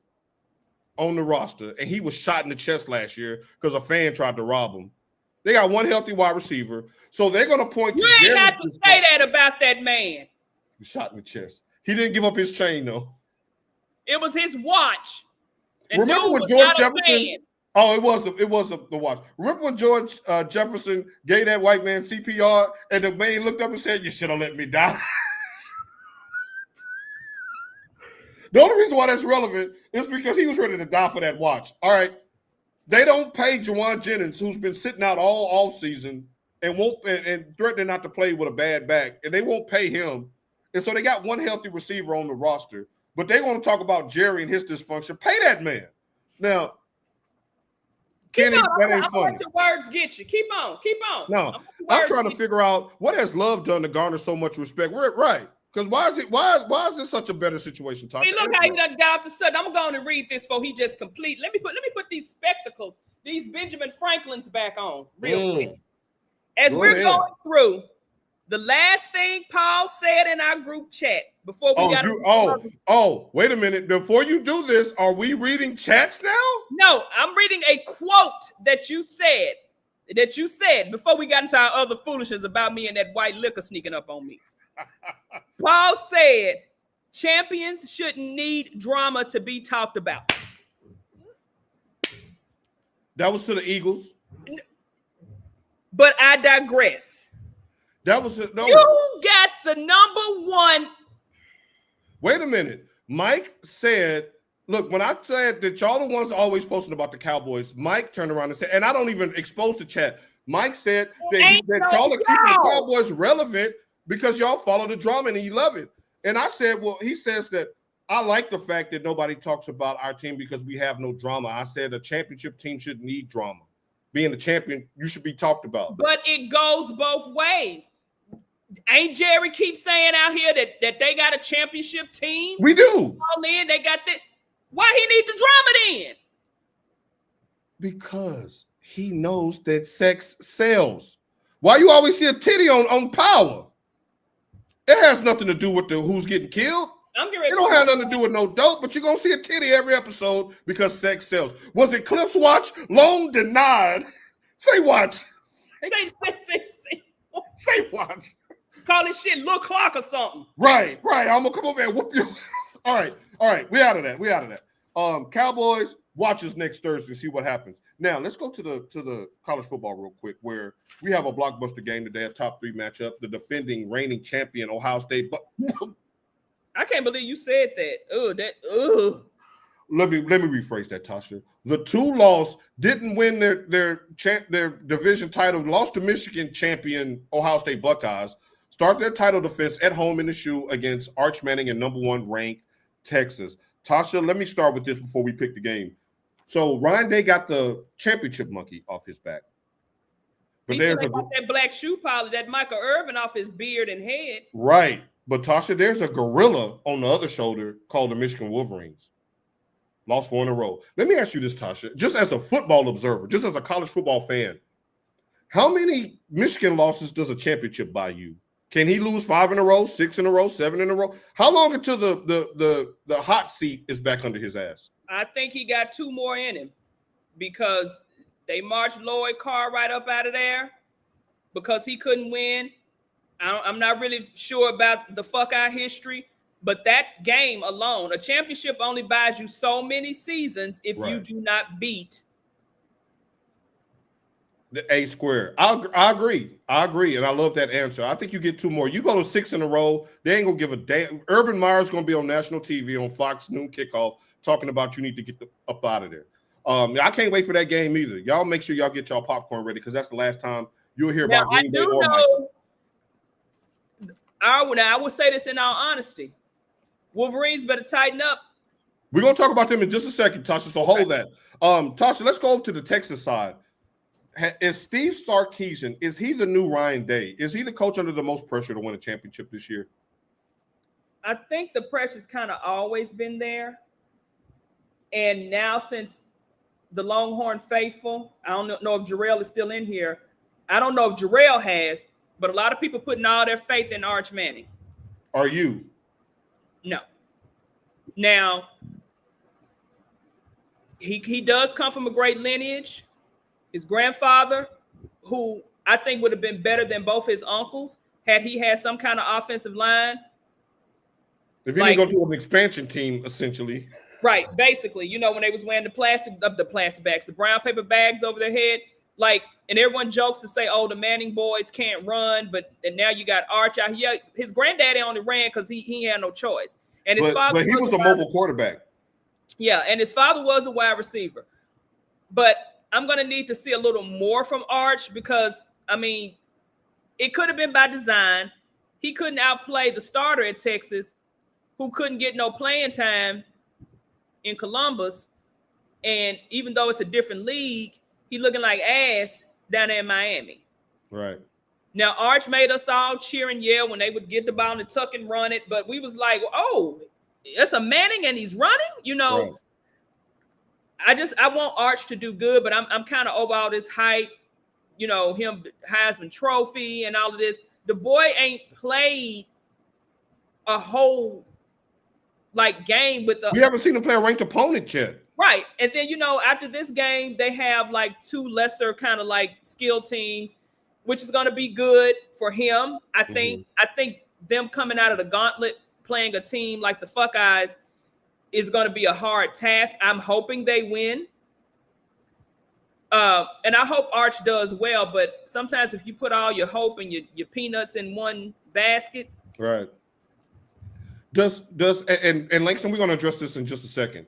on the roster, and he was shot in the chest last year because a fan tried to rob him. They got one healthy wide receiver. So they're going to point to You ain't have to say that about that man. He was shot in the chest. He didn't give up his chain, though. It was his watch. And remember when George Jefferson? Oh, it was the watch. Remember when George Jefferson gave that white man CPR and the man looked up and said, "You should have let me die." The only reason why that's relevant is because he was ready to die for that watch. All right. They don't pay Juwan Jennings, who's been sitting out all season and threatening not to play with a bad back, and they won't pay him. And so they got one healthy receiver on the roster, but they want to talk about Jerry and his dysfunction. Pay that man. Now, Kenny, that ain't funny. Let your words get you. Keep on. No, I'm trying to figure out what has Love done to garner so much respect. We're right. Because why is this such a better situation, Tasha? Hey, look how he done got off the sudden. I'm going to read this before he just complete. Let me put these spectacles, these Benjamin Franklins back on real quick. As we're going through, the last thing Paul said in our group chat before we wait a minute. Before you do this, are we reading chats now? No, I'm reading a quote that you said before we got into our other foolishness about me and that white liquor sneaking up on me. Paul said, champions shouldn't need drama to be talked about. That was to the Eagles. But I digress. That was it. No. You got the number one. Wait a minute. Mike said, look, when I said that y'all the ones always posting about the Cowboys, Mike turned around and said, and I don't even expose the chat. Mike said that y'all are keeping the Cowboys relevant because y'all follow the drama and you love it. And I said, well, he says that I like the fact that nobody talks about our team because we have no drama. I said a championship team shouldn't need drama. Being the champion, you should be talked about. But it goes both ways. Ain't Jerry keep saying out here that they got a championship team? We do. All in, they got that. Why he need the drama then? Because he knows that sex sells. Why you always see a titty on Power? It has nothing to do with who's getting killed. It don't have nothing to do with no dope, but you're going to see a titty every episode because sex sells. Was it Cliff's watch? Long denied. Say watch. Say watch. Call this shit Lil Clock or something. Right. I'm going to come over and whoop you. All right. We out of that. Cowboys, watch us next Thursday and see what happens. Now, let's go to the college football real quick, where we have a blockbuster game today, a top 3 matchup, the defending reigning champion Ohio State. I can't believe you said that. let me rephrase that, Tasha. The two loss didn't win their division title, lost to Michigan champion Ohio State Buckeyes, start their title defense at home in the shoe against Arch Manning and number 1 ranked Texas. Tasha, let me start with this before we pick the game. So Ryan Day got the championship monkey off his back. But he there's got that black shoe polish, that Micah Irvin off his beard and head. Right. But Tasha, there's a gorilla on the other shoulder called the Michigan Wolverines. Lost 4 in a row. Let me ask you this, Tasha, just as a football observer, just as a college football fan, how many Michigan losses does a championship buy you? Can he lose 5 in a row, 6 in a row, 7 in a row? How long until the hot seat is back under his ass? I think he got 2 more in him because they marched Lloyd Carr up out of there because he couldn't win. I'm not really sure about the fuck out history, but that game alone, a championship only buys you so many seasons if you do not beat the A square. I agree. And I love that answer. I think you get 2 more. You go to 6 in a row, they ain't gonna give a damn. Urban Meyer's gonna be on national TV on Fox noon kickoff talking about you need to get up out of there. I can't wait for that game either. Y'all make sure y'all get y'all popcorn ready because that's the last time you'll hear about Green Bay or Mike. I would say this in all honesty. Wolverines better tighten up. We're gonna talk about them in just a second, Tasha. So hold that. Tasha, let's go over to the Texas side. Is Steve Sarkisian, is he the new Ryan Day? Is he the coach under the most pressure to win a championship this year? I think the pressure's kind of always been there. And now since the Longhorn faithful, I don't know if Jarrell is still in here. I don't know if Jarrell has, but a lot of people putting all their faith in Arch Manning. Are you? No. Now, he does come from a great lineage. His grandfather, who I think would have been better than both his uncles had he had some kind of offensive line. If he didn't go to an expansion team, essentially. Right, basically. You know, when they was wearing the plastic bags, the brown paper bags over their head. Like, and everyone jokes to say, oh, the Manning boys can't run, and now you got Arch out here. His granddaddy only ran because he had no choice. And his father, but he was a mobile quarterback. Yeah, and his father was a wide receiver. But I'm going to need to see a little more from Arch because, I mean, it could have been by design. He couldn't outplay the starter at Texas, who couldn't get no playing time in Columbus. And even though it's a different league, he looking like ass down there in Miami. Right. Now, Arch made us all cheer and yell when they would get the ball and tuck and run it. But we was like, oh, it's a Manning and he's running, you know. Right. I want Arch to do good, but I'm kind of over all this hype, you know, him Heisman Trophy and all of this. The boy ain't played a whole game with the. We haven't seen him play a ranked opponent yet. Right. And then, you know, after this game, they have like 2 lesser kind of like skill teams, which is going to be good for him. I think them coming out of the gauntlet, playing a team like the Buckeyes is going to be a hard task. I'm hoping they win. And I hope Arch does well, but sometimes if you put all your hope and your peanuts in one basket. Right. And Langston, we're going to address this in just a second.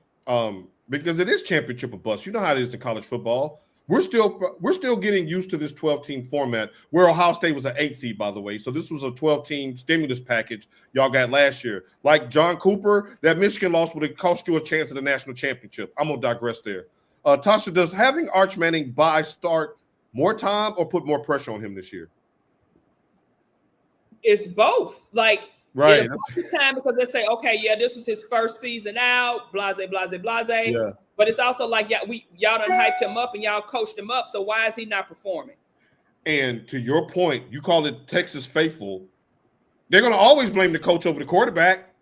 Because it is championship or bust. You know how it is in college football. We're still getting used to this 12-team format where Ohio State was an 8 seed, by the way. So this was a 12-team stimulus package y'all got last year. Like John Cooper, that Michigan loss would have cost you a chance at the national championship. I'm going to digress there. Tasha, does having Arch Manning start more time or put more pressure on him this year? It's both. Like, right. Time because they say, okay, yeah, this was his first season out, blase. Yeah. But it's also like, y'all done hyped him up and y'all coached him up. So why is he not performing? And to your point, you call it Texas faithful. They're going to always blame the coach over the quarterback.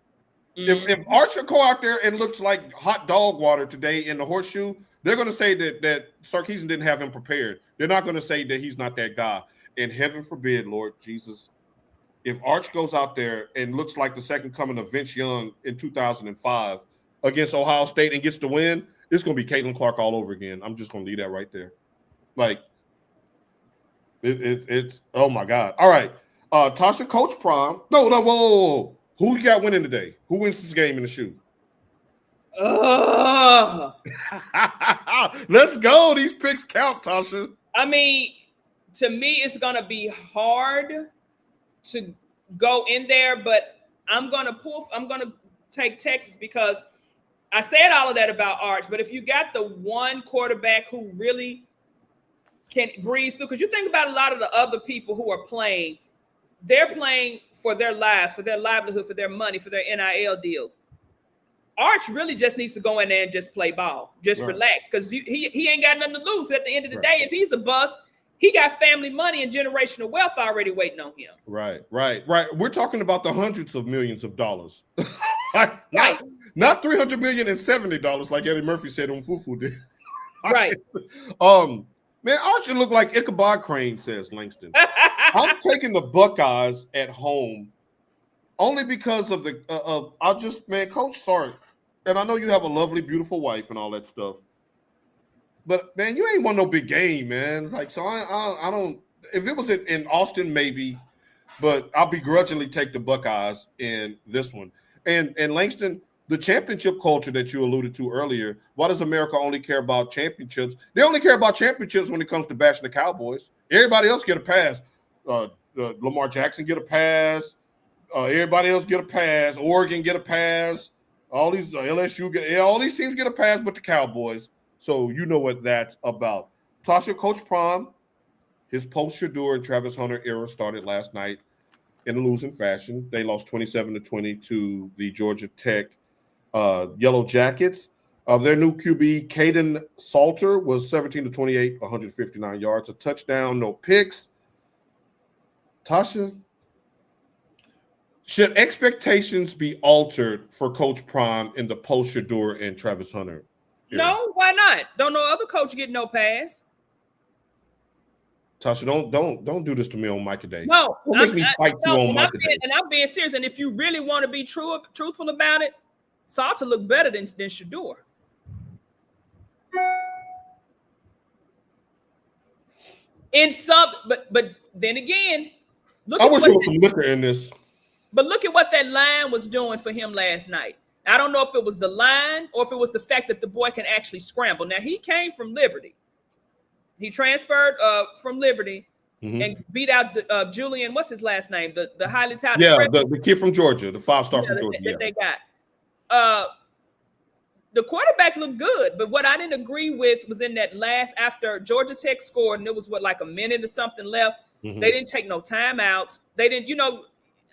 Mm-hmm. If Arch go out there and looks like hot dog water today in the horseshoe, they're going to say that Sarkisian didn't have him prepared. They're not going to say that he's not that guy. And heaven forbid, Lord Jesus, if Arch goes out there and looks like the second coming of Vince Young in 2005 against Ohio State and gets the win, it's going to be Caitlin Clark all over again. I'm just going to leave that right there. Like, it's oh, my God. All right. Tasha, Coach Prime. No, whoa. Who you got winning today? Who wins this game in the shoe? Ugh. Let's go. These picks count, Tasha. I mean, to me, it's gonna be hard to go in there, but I'm gonna take Texas because I said all of that about Arch. But if you got the one quarterback who really can breeze through, because you think about a lot of the other people who are playing, they're playing for their lives, for their livelihood, for their money, for their NIL deals. Arch really just needs to go in there and just play ball, just relax, because he ain't got nothing to lose. At the end of the day, if he's a bust, he got family money and generational wealth already waiting on him. Right. We're talking about the hundreds of millions of dollars. Not $300 million and $70 like Eddie Murphy said on Fufu did. Right. Man, Arch should look like Ichabod Crane, says Langston. I'm taking the Buckeyes at home only because of Coach Sark. And I know you have a lovely, beautiful wife and all that stuff. But, man, you ain't won no big game, man. Like, so I don't – if it was in Austin, maybe. But I'll begrudgingly take the Buckeyes in this one. And Langston, the championship culture that you alluded to earlier, why does America only care about championships? They only care about championships when it comes to bashing the Cowboys. Everybody else get a pass. Lamar Jackson get a pass. Everybody else get a pass. Oregon get a pass. All these LSU all these teams get a pass, but the Cowboys. So you know what that's about. Tasha, Coach Prime, his post-Shedeur and Travis Hunter era started last night in a losing fashion. They lost 27-20 to the Georgia Tech Yellow Jackets. Their new QB, Caden Salter, was 17-28, 159 yards, a touchdown, no picks. Tasha, should expectations be altered for Coach Prime in the post-Shedeur and Travis Hunter era? No, why not? Don't no other coach get no pass. Tasha, don't do this to me on Micah Day. No, don't make me fight you on Micah Day. And I'm being serious. And if you really want to be truthful about it, Salter look better than Shedeur. In some, but then again, I wish there was some liquor in this. But look at what that line was doing for him last night. I don't know if it was the line or if it was the fact that the boy can actually scramble. Now, he came from Liberty. He transferred from Liberty and beat out Julian. What's his last name? The highly touted. Yeah, the kid from Georgia, the 5-star from Georgia. That they got. The quarterback looked good, but what I didn't agree with was in that last after Georgia Tech scored, and it was like a minute or something left. They didn't take no timeouts. They didn't,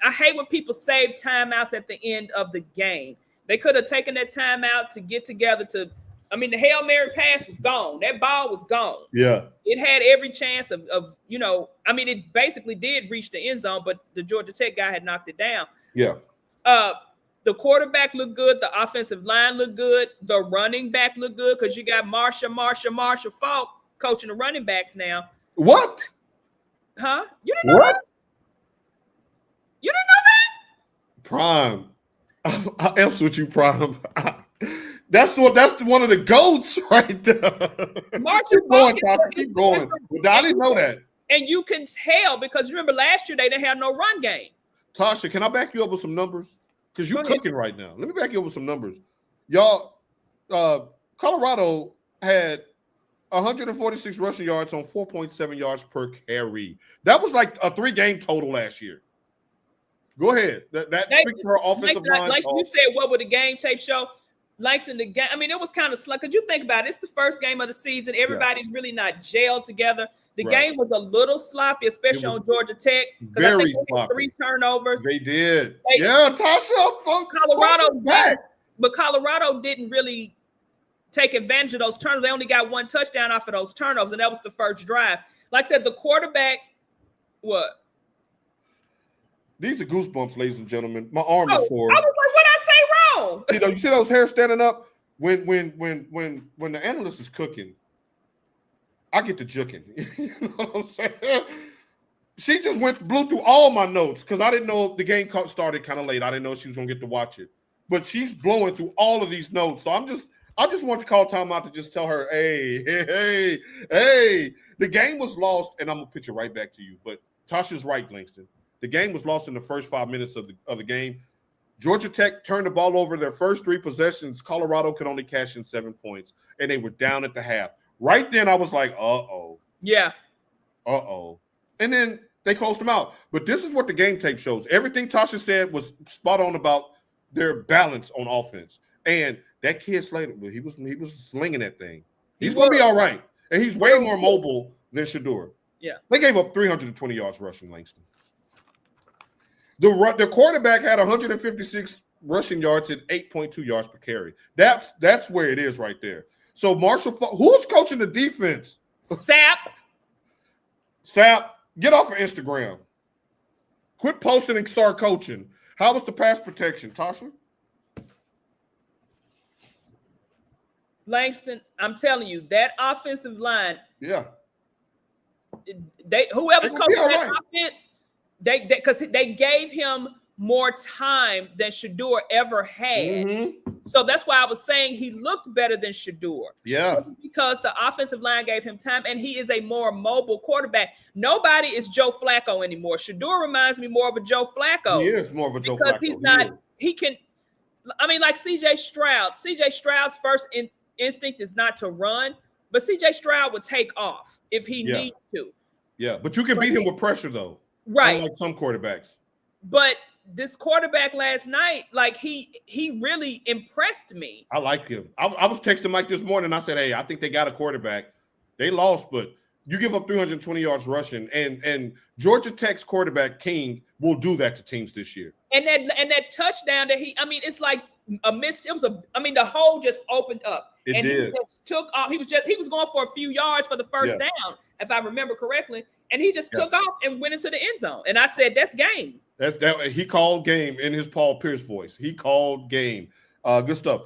I hate when people save timeouts at the end of the game. They could have taken that timeout to get together the Hail Mary pass was gone. That ball was gone. Yeah. It had every chance of it basically did reach the end zone, but the Georgia Tech guy had knocked it down. Yeah. The quarterback looked good. The offensive line looked good. The running back looked good because you got Marshall Falk coaching the running backs now. What? Huh? You didn't know that? You didn't know that? Prime. I answer with you, Prime. That's one of the GOATs right there. Keep going. I didn't know that. And you can tell because remember last year they didn't have no run game. Tasha, can I back you up with some numbers? Because you're cooking right now. Let me back you up with some numbers. Y'all, Colorado had 146 rushing yards on 4.7 yards per carry. That was like a 3-game total last year. Go ahead. That speaks to her offensive line. Like you said, what would the game tape show? In the game, it was kind of slow. Because you think about it, it's the first game of the season. Everybody's really not gelled together. The game was a little sloppy, especially on Georgia Tech. Very I think they sloppy. had 3 turnovers. They did. Tasha. Colorado didn't really take advantage of those turnovers. They only got 1 touchdown off of those turnovers, and that was the first drive. Like I said, the quarterback, what? These are goosebumps, ladies and gentlemen. My arm is sore. I was like, what'd I say wrong? You see those hairs standing up? When the analyst is cooking, I get to juking. You know what I'm saying? She just blew through all my notes because I didn't know the game started kind of late. I didn't know she was gonna get to watch it. But she's blowing through all of these notes. So I just want to call timeout to just tell her, hey, the game was lost, and I'm gonna pitch it right back to you. But Tasha's right, Langston. The game was lost in the first 5 minutes of the game. Georgia Tech turned the ball over their first 3 possessions. Colorado could only cash in 7 points, and they were down at the half. Right then, I was like, uh-oh. Yeah. Uh-oh. And then they closed them out. But this is what the game tape shows. Everything Tasha said was spot on about their balance on offense. And that kid Slater, he was slinging that thing. He's going to be all right. And he's way more mobile than Shedeur. Yeah. They gave up 320 yards rushing, Langston. The quarterback had 156 rushing yards and 8.2 yards per carry. That's where it is right there. So Marshall, who's coaching the defense? Sap, get off of Instagram. Quit posting and start coaching. How was the pass protection, Tasha? Langston, I'm telling you, that offensive line. Yeah. Whoever's coaching that offense, because they gave him more time than Shedeur ever had. Mm-hmm. So that's why I was saying he looked better than Shedeur. Yeah. Because the offensive line gave him time, and he is a more mobile quarterback. Nobody is Joe Flacco anymore. Shedeur reminds me more of a Joe Flacco. He is more of a Joe Flacco. Because he can, I mean, like C.J. Stroud. C.J. Stroud's first instinct is not to run, but C.J. Stroud would take off if he needs to. Yeah, but you can beat him with pressure, though. Right. Unlike some quarterbacks. But this quarterback last night, like he really impressed me. I like him. I was texting Mike this morning. I said, hey, I think they got a quarterback. They lost, but you give up 320 yards rushing, and Georgia Tech's quarterback King will do that to teams this year. And that touchdown that it's like a missed. It was the hole just opened up. He just took off. He was going for a few yards for the first down, if I remember correctly. And he just took off and went into the end zone. And I said, that's game. He called game in his Paul Pierce voice. He called game. Good stuff.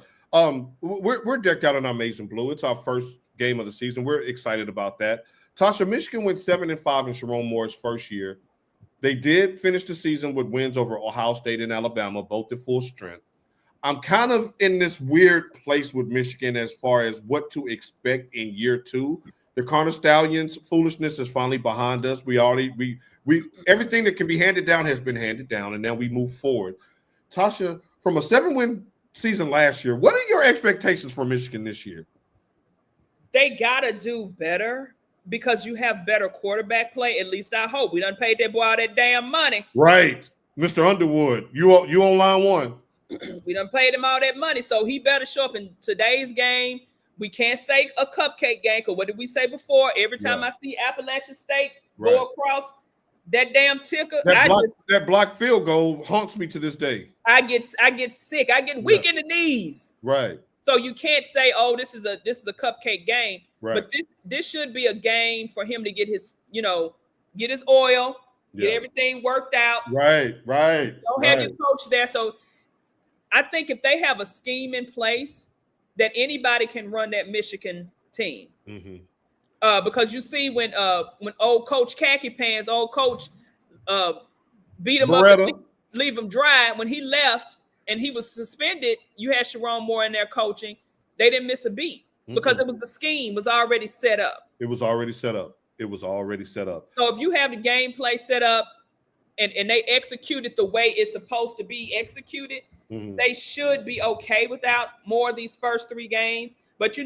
We're decked out in our maize and blue. It's our first game of the season. We're excited about that. Tasha, Michigan went 7-5 in Sharon Moore's first year. They did finish the season with wins over Ohio State and Alabama, both at full strength. I'm kind of in this weird place with Michigan as far as what to expect in year 2. The Carter Stallions foolishness is finally behind us. We everything that can be handed down has been handed down, and now we move forward. Tasha, from a 7-win season last year, what are your expectations for Michigan this year? They gotta do better because you have better quarterback play. At least I hope. We done paid that boy all that damn money. Right, Mr. Underwood. You on line 1. We done paid him all that money, so he better show up in today's game. We can't say a cupcake game, because what did we say before? Every time I see Appalachian State go across that damn ticker, that block field goal haunts me to this day. I get sick. I get weak in the knees. Right. So you can't say, oh, this is a cupcake game. Right. But this should be a game for him to get his, get his oil, get everything worked out. Right. Don't have your coach there. So I think if they have a scheme in place, that anybody can run that Michigan team. Mm-hmm. Because you see when old Coach Khaki Pants, old Coach beat him Beretta. up and leave him dry. When he left and he was suspended, you had Sharon Moore in there coaching. They didn't miss a beat because it was the scheme was already set up. It was already set up. So if you have the gameplay set up and they execute it the way it's supposed to be executed, they should be okay without more of these first 3 games. But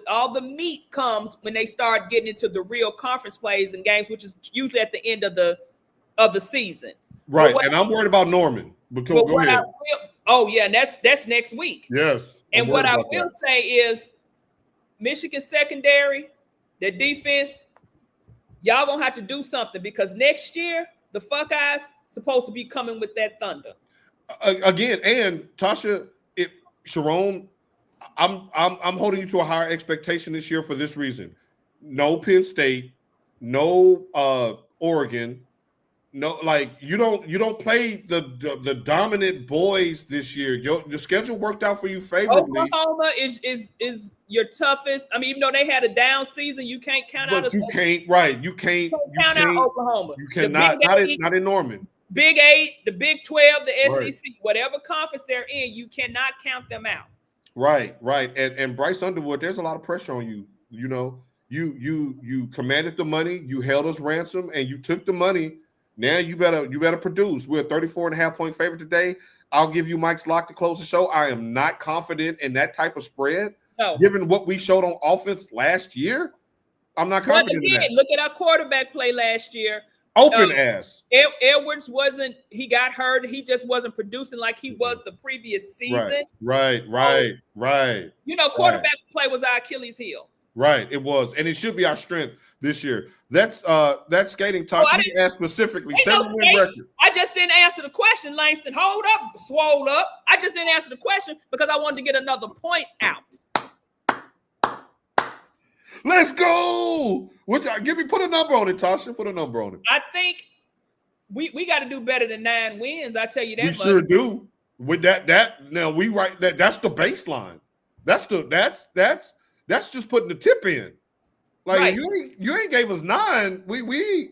all the meat comes when they start getting into the real conference plays and games, which is usually at the end of the season. Right, and I'm worried about Norman. Go ahead. And that's next week. Yes. And what I will say is Michigan secondary, the defense, y'all gonna have to do something because next year the Buckeyes supposed to be coming with that thunder. Again, and Tasha, Sharon, I'm holding you to a higher expectation this year for this reason. No Penn State, no Oregon, no you don't play the dominant boys this year. The schedule worked out for you favorably. Oklahoma is your toughest. I mean, even though they had a down season, you can't count out. But you can't count out Oklahoma. You cannot. Not in Norman. Big 8, the Big 12, the SEC, whatever conference they're in, you cannot count them out. Right. And Bryce Underwood, there's a lot of pressure on you. You commanded the money, you held us ransom, and you took the money Now you better produce. We're a 34.5-point favorite today. I'll give you Mike's lock to close the show. I am not confident in that type of spread. No. Given what we showed on offense last year, I'm not confident in that. Look at our quarterback play last year. Open ass. Edwards he got hurt. He just wasn't producing like he was the previous season. Right. You know, quarterback play was our Achilles heel. Right, it was. And it should be our strength this year. That's skating, Tasha. You asked specifically 7-win record. I just didn't answer the question, Langston. Hold up, swole up. I just didn't answer the question because I wanted to get another point out. Let's go. Put a number on it, Tasha. Put a number on it. I think we got to do better than 9 wins. I tell you that. We sure do. With that now we that's the baseline. That's just putting the tip in. Like right. you ain't gave us 9. We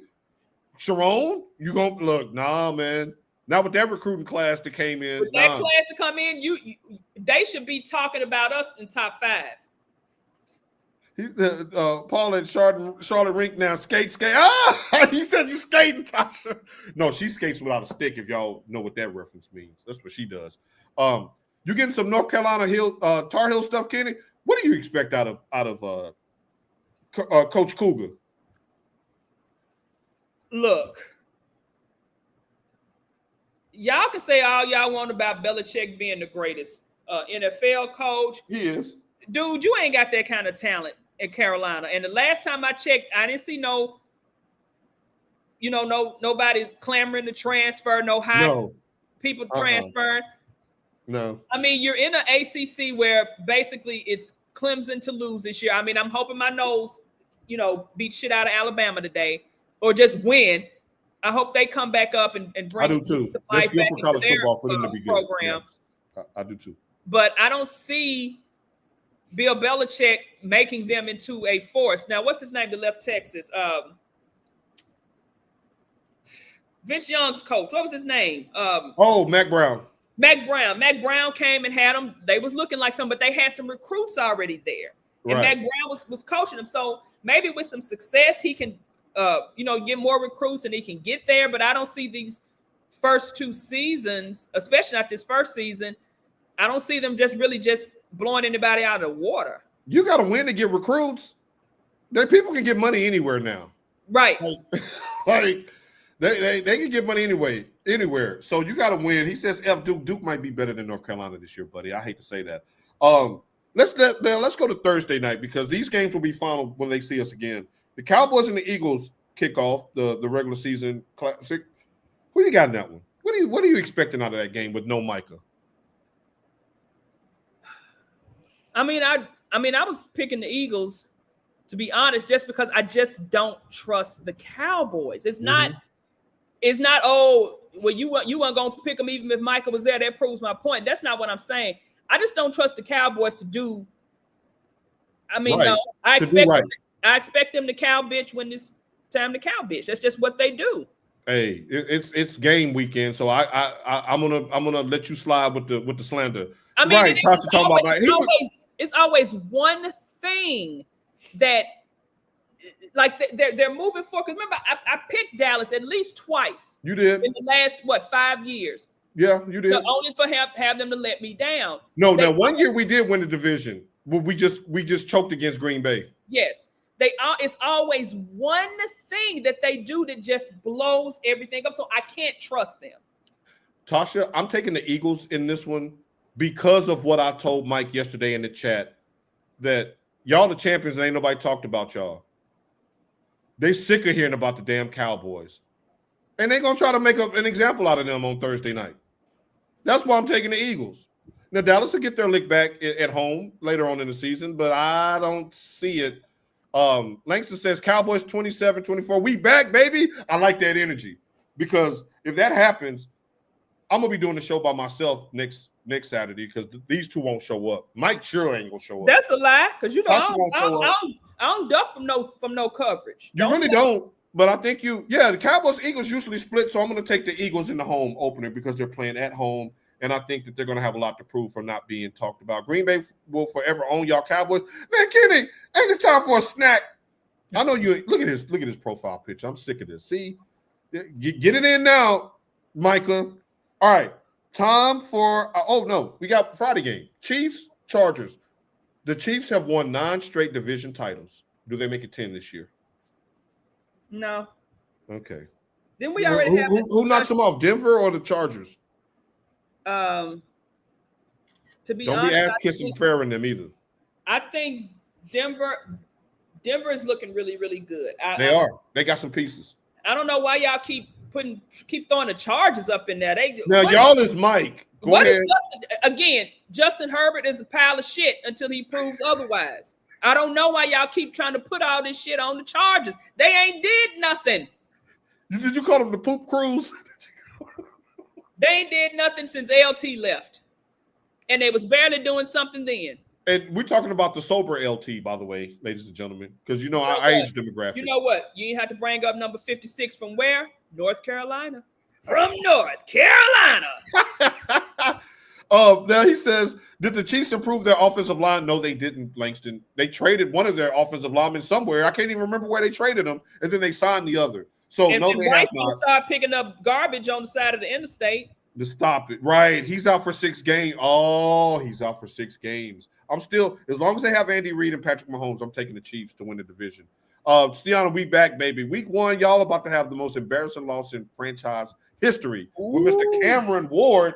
Sharon, you gonna look? Nah, man. Not with that recruiting class that came in. With that class to come in, they should be talking about us in top 5. Paul and Charlotte Rink now skate. Ah, he said you skating, Tasha. No, she skates without a stick. If y'all know what that reference means, that's what she does. You getting some North Carolina Tar Heel stuff, Kenny? What do you expect out of Coach Cougar? Look, y'all can say all y'all want about Belichick being the greatest NFL coach. He is. Dude, you ain't got that kind of talent in Carolina. And the last time I checked, I didn't see nobody's clamoring to transfer, people transferring. No. I mean, you're in an ACC where basically it's Clemson to lose this year. I mean, I'm hoping my nose, beat shit out of Alabama today or just win. I hope they come back up and bring. I do too. That's good for college football for them to be good. Program. Yeah, I do too. But I don't see Bill Belichick making them into a force. Now, what's his name? The left Texas. Vince Young's coach. What was his name? Mac Brown. Mac Brown came and had them. They was looking like some, but they had some recruits already there. And Mac Brown was coaching them. So maybe with some success, he can, get more recruits and he can get there. But I don't see these first 2 seasons, especially not this first season. I don't see them just blowing anybody out of the water. You got to win to get recruits. People can get money anywhere now. Right. Like they can get money anywhere. So you got to win. He says F Duke. Duke might be better than North Carolina this year, buddy. I hate to say that. Let's go to Thursday night because these games will be final when they see us again. The Cowboys and the Eagles kick off the regular season classic. Who you got in that one? What are you expecting out of that game with no Micah? I mean, I was picking the Eagles, to be honest, just because I just don't trust the Cowboys. It's not. Oh, well, you weren't gonna pick them even if Micah was there. That proves my point. That's not what I'm saying. I just don't trust the Cowboys to do. I mean, right. No, I expect them to cow bitch when it's time to cow bitch. That's just what they do. Hey, it's game weekend, so I'm gonna let you slide with the slander. I mean, right, it's always one thing that, like, they're moving forward. Because remember, I picked Dallas at least twice. You did in the last 5 years. Yeah, you did. So only for have them to let me down. No, now 1 year we did win the division. We just choked against Green Bay. Yes, it's always one thing that they do that just blows everything up. So I can't trust them. Tasha, I'm taking the Eagles in this one. Because of what I told Mike yesterday in the chat, that y'all the champions and ain't nobody talked about y'all. They sick of hearing about the damn Cowboys. And they're going to try to make an example out of them on Thursday night. That's why I'm taking the Eagles. Now, Dallas will get their lick back at home later on in the season, but I don't see it. Langston says Cowboys 27-24. We back, baby. I like that energy because if that happens, I'm going to be doing the show by myself next Saturday because these two won't show up. Mike sure ain't gonna show up. That's a lie because I don't duck from no coverage. You really don't. But I think the Cowboys Eagles usually split, so I'm gonna take the Eagles in the home opener because they're playing at home, and I think that they're gonna have a lot to prove for not being talked about. Green Bay will forever own y'all Cowboys. Man, Kenny, ain't it time for a snack? I know you. Look at his profile picture. I'm sick of this. See. Get it in now, Micah. All right. Time for we got Friday game. Chiefs, Chargers. The Chiefs have won 9 straight division titles. Do they make it 10 this year? No. Okay. Then we already have who knocks them off? Denver or the Chargers? To be Don't honest, be ass kissing fair in them either. I think Denver is looking really, really good. They are. They got some pieces. I don't know why y'all keep throwing the Chargers up in there. Y'all is Mike. Go ahead. Justin Herbert is a pile of shit until he proves otherwise. I don't know why y'all keep trying to put all this shit on the Chargers. They ain't did nothing. Did you call them the poop crews? They ain't did nothing since LT left. And they was barely doing something then. And we're talking about the sober LT, by the way, ladies and gentlemen, because our age demographic. You know what? You ain't have to bring up number 56 from where? North Carolina. From North Carolina. Now he says, did the Chiefs improve their offensive line? No, they didn't, Langston. They traded one of their offensive linemen somewhere. I can't even remember where they traded him, and then they signed the other. So and no, they have not. Start picking up garbage on the side of the interstate. To stop it, right? He's out for 6 games. Oh, he's out for 6 games. I'm still, as long as they have Andy Reid and Patrick Mahomes, I'm taking the Chiefs to win the division. Stiana, we back, baby. Week 1, y'all about to have the most embarrassing loss in franchise history. When Mr. Cameron Ward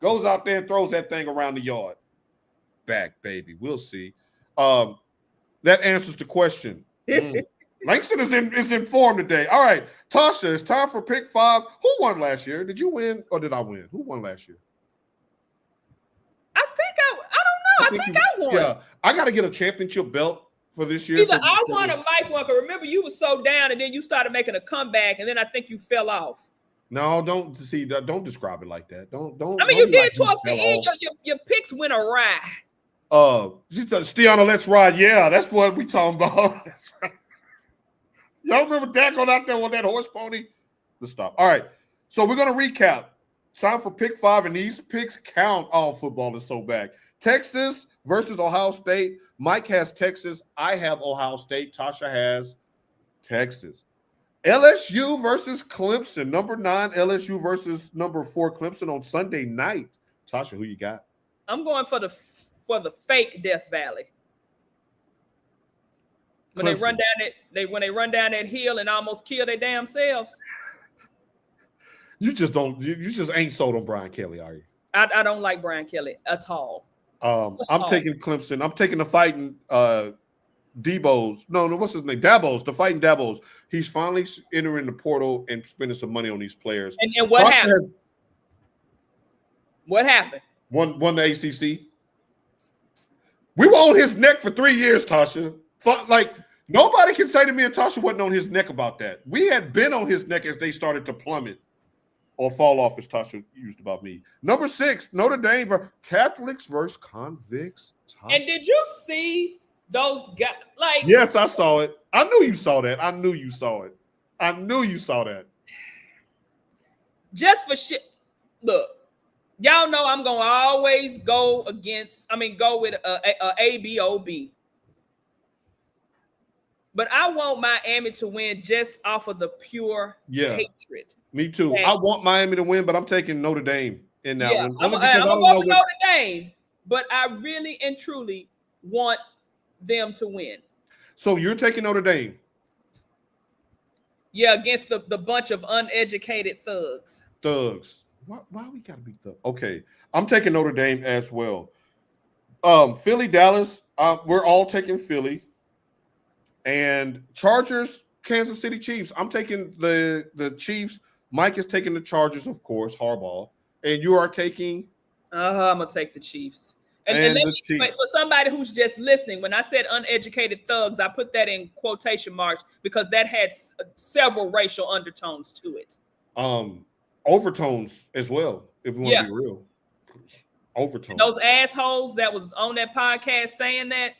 goes out there and throws that thing around the yard. Back, baby. We'll see. That answers the question. Langston is informed today. All right, Tasha, it's time for pick 5. Who won last year? Did you win or did I win? Who won last year? I don't know. I think I won. Yeah, I got to get a championship belt for this year. Either I won or Mike won. Because remember, you were so down, and then you started making a comeback, and then I think you fell off. No, don't describe it like that. Don't. I mean, you did towards the end. Your picks went awry. Stiana, let's ride. Yeah, that's what we talking about. That's right. Y'all remember Dak going out there with that horse pony? Let's stop. All right. So we're going to recap. Time for pick 5, and these picks count. Oh, football is so back. Texas versus Ohio State. Mike has Texas. I have Ohio State. Tasha has Texas. LSU versus Clemson. Number 9 LSU versus number 4 Clemson on Sunday night. Tasha, who you got? I'm going for the fake Death Valley. When they run down that hill and almost kill their damn selves. You just ain't sold on Brian Kelly, are you? I don't like Brian Kelly at all. I'm taking Clemson. I'm taking the fighting Debo's. No, what's his name? Dabos, the fighting Dabos. He's finally entering the portal and spending some money on these players. And what happened? What happened? Won the ACC. We were on his neck for 3 years, Tasha. Like, nobody can say to me and Tasha wasn't on his neck about that. We had been on his neck as they started to plummet or fall off, as Tasha used about me. Number 6, Notre Dame, Catholics versus convicts. Tasha. And did you see those guys? Like, yes, I saw it. I knew you saw that. I knew you saw that. Just for shit. Look, y'all know I'm going to always go with a ABOB. But I want Miami to win just off of the pure hatred. Me too. I want Miami to win, but I'm taking Notre Dame in that one. I'm going for Notre Dame, but I really and truly want them to win. So you're taking Notre Dame? Yeah, against the bunch of uneducated thugs. Why we gotta be thugs? Okay, I'm taking Notre Dame as well. Philly, Dallas. We're all taking Philly. And Chargers, Kansas City Chiefs. I'm taking the Chiefs. Mike is taking the Chargers, of course, Harbaugh. And you are taking? I'm going to take the Chiefs. And for somebody who's just listening, when I said uneducated thugs, I put that in quotation marks because that had several racial undertones to it. Overtones as well, if we want to be real. Overtones. Those assholes that was on that podcast saying that,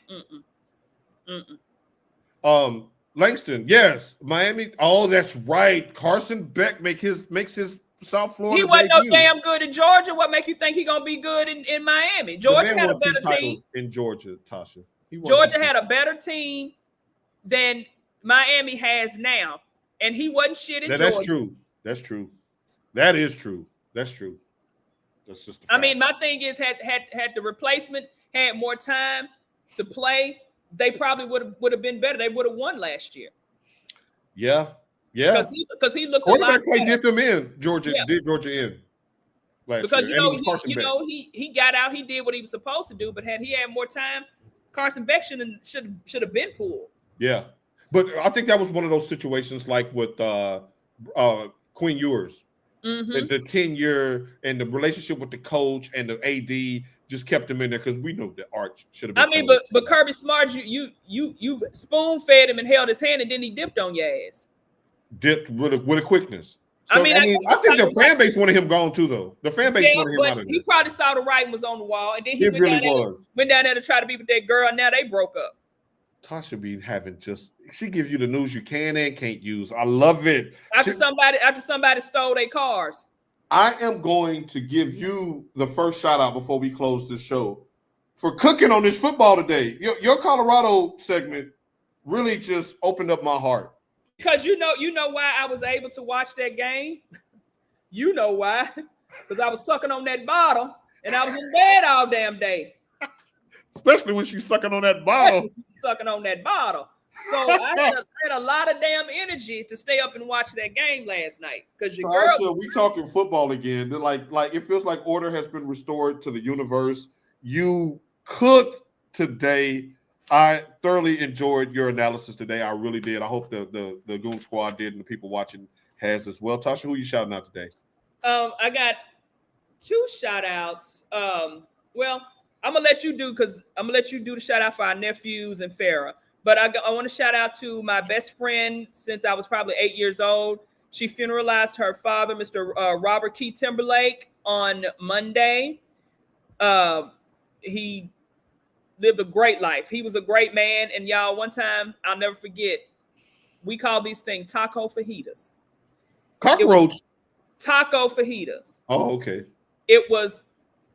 Langston, yes. Miami. Oh, that's right. Carson Beck makes his South Florida. He wasn't no damn good in Georgia. What make you think he gonna be good in Miami? Georgia had a better team in Georgia, Tasha. Georgia had a better team than Miami has now, and he wasn't shit in Georgia. That's true. That's true. That is true. That's true. That's just. I mean, my thing is, had the replacement had more time to play, they probably would have been better. They would have won last year. Yeah. Because he looked quarterback a lot play better. did them in Georgia. Yeah. Did Georgia in last because year? he got out. He did what he was supposed to do. But had he had more time, Carson Beck should have been pulled. Yeah, but I think that was one of those situations like with Quinn Ewers. Mm-hmm. The tenure and the relationship with the coach and the AD just kept him in there because we knew that Arch should have been. I mean, but Kirby Smart, you spoon fed him and held his hand, and then he dipped on your ass. Dipped with a quickness. So, I think the fan base wanted him gone too, though. The fan base wanted him out of there. He probably saw the writing was on the wall, and then he went down there to try to be with that girl, and now they broke up. Tasha be having she gives you the news you can and can't use. I love it. After somebody stole their cars. I am going to give you the first shout out before we close this show for cooking on this football today. Your Colorado segment really just opened up my heart. Because you know why I was able to watch that game? You know why? Because I was sucking on that bottle and I was in bed all damn day. Especially when she's sucking on that bottle. So I had a lot of damn energy to stay up and watch that game last night. Because we talking football again. Like it feels like order has been restored to the universe. You cooked today. I thoroughly enjoyed your analysis today. I really did. I hope the Goon Squad did and the people watching has as well. Tasha, who are you shouting out today? I got 2 shout outs. Well, I'm gonna let you do the shout out for our nephews and Farrah. But I want to shout out to my best friend since I was probably 8 years old. She funeralized her father, Mr. Robert Key Timberlake, on Monday. He lived a great life. He was a great man. And y'all, one time, I'll never forget, we call these things taco fajitas. Cockroach. Taco fajitas. Oh, okay. It was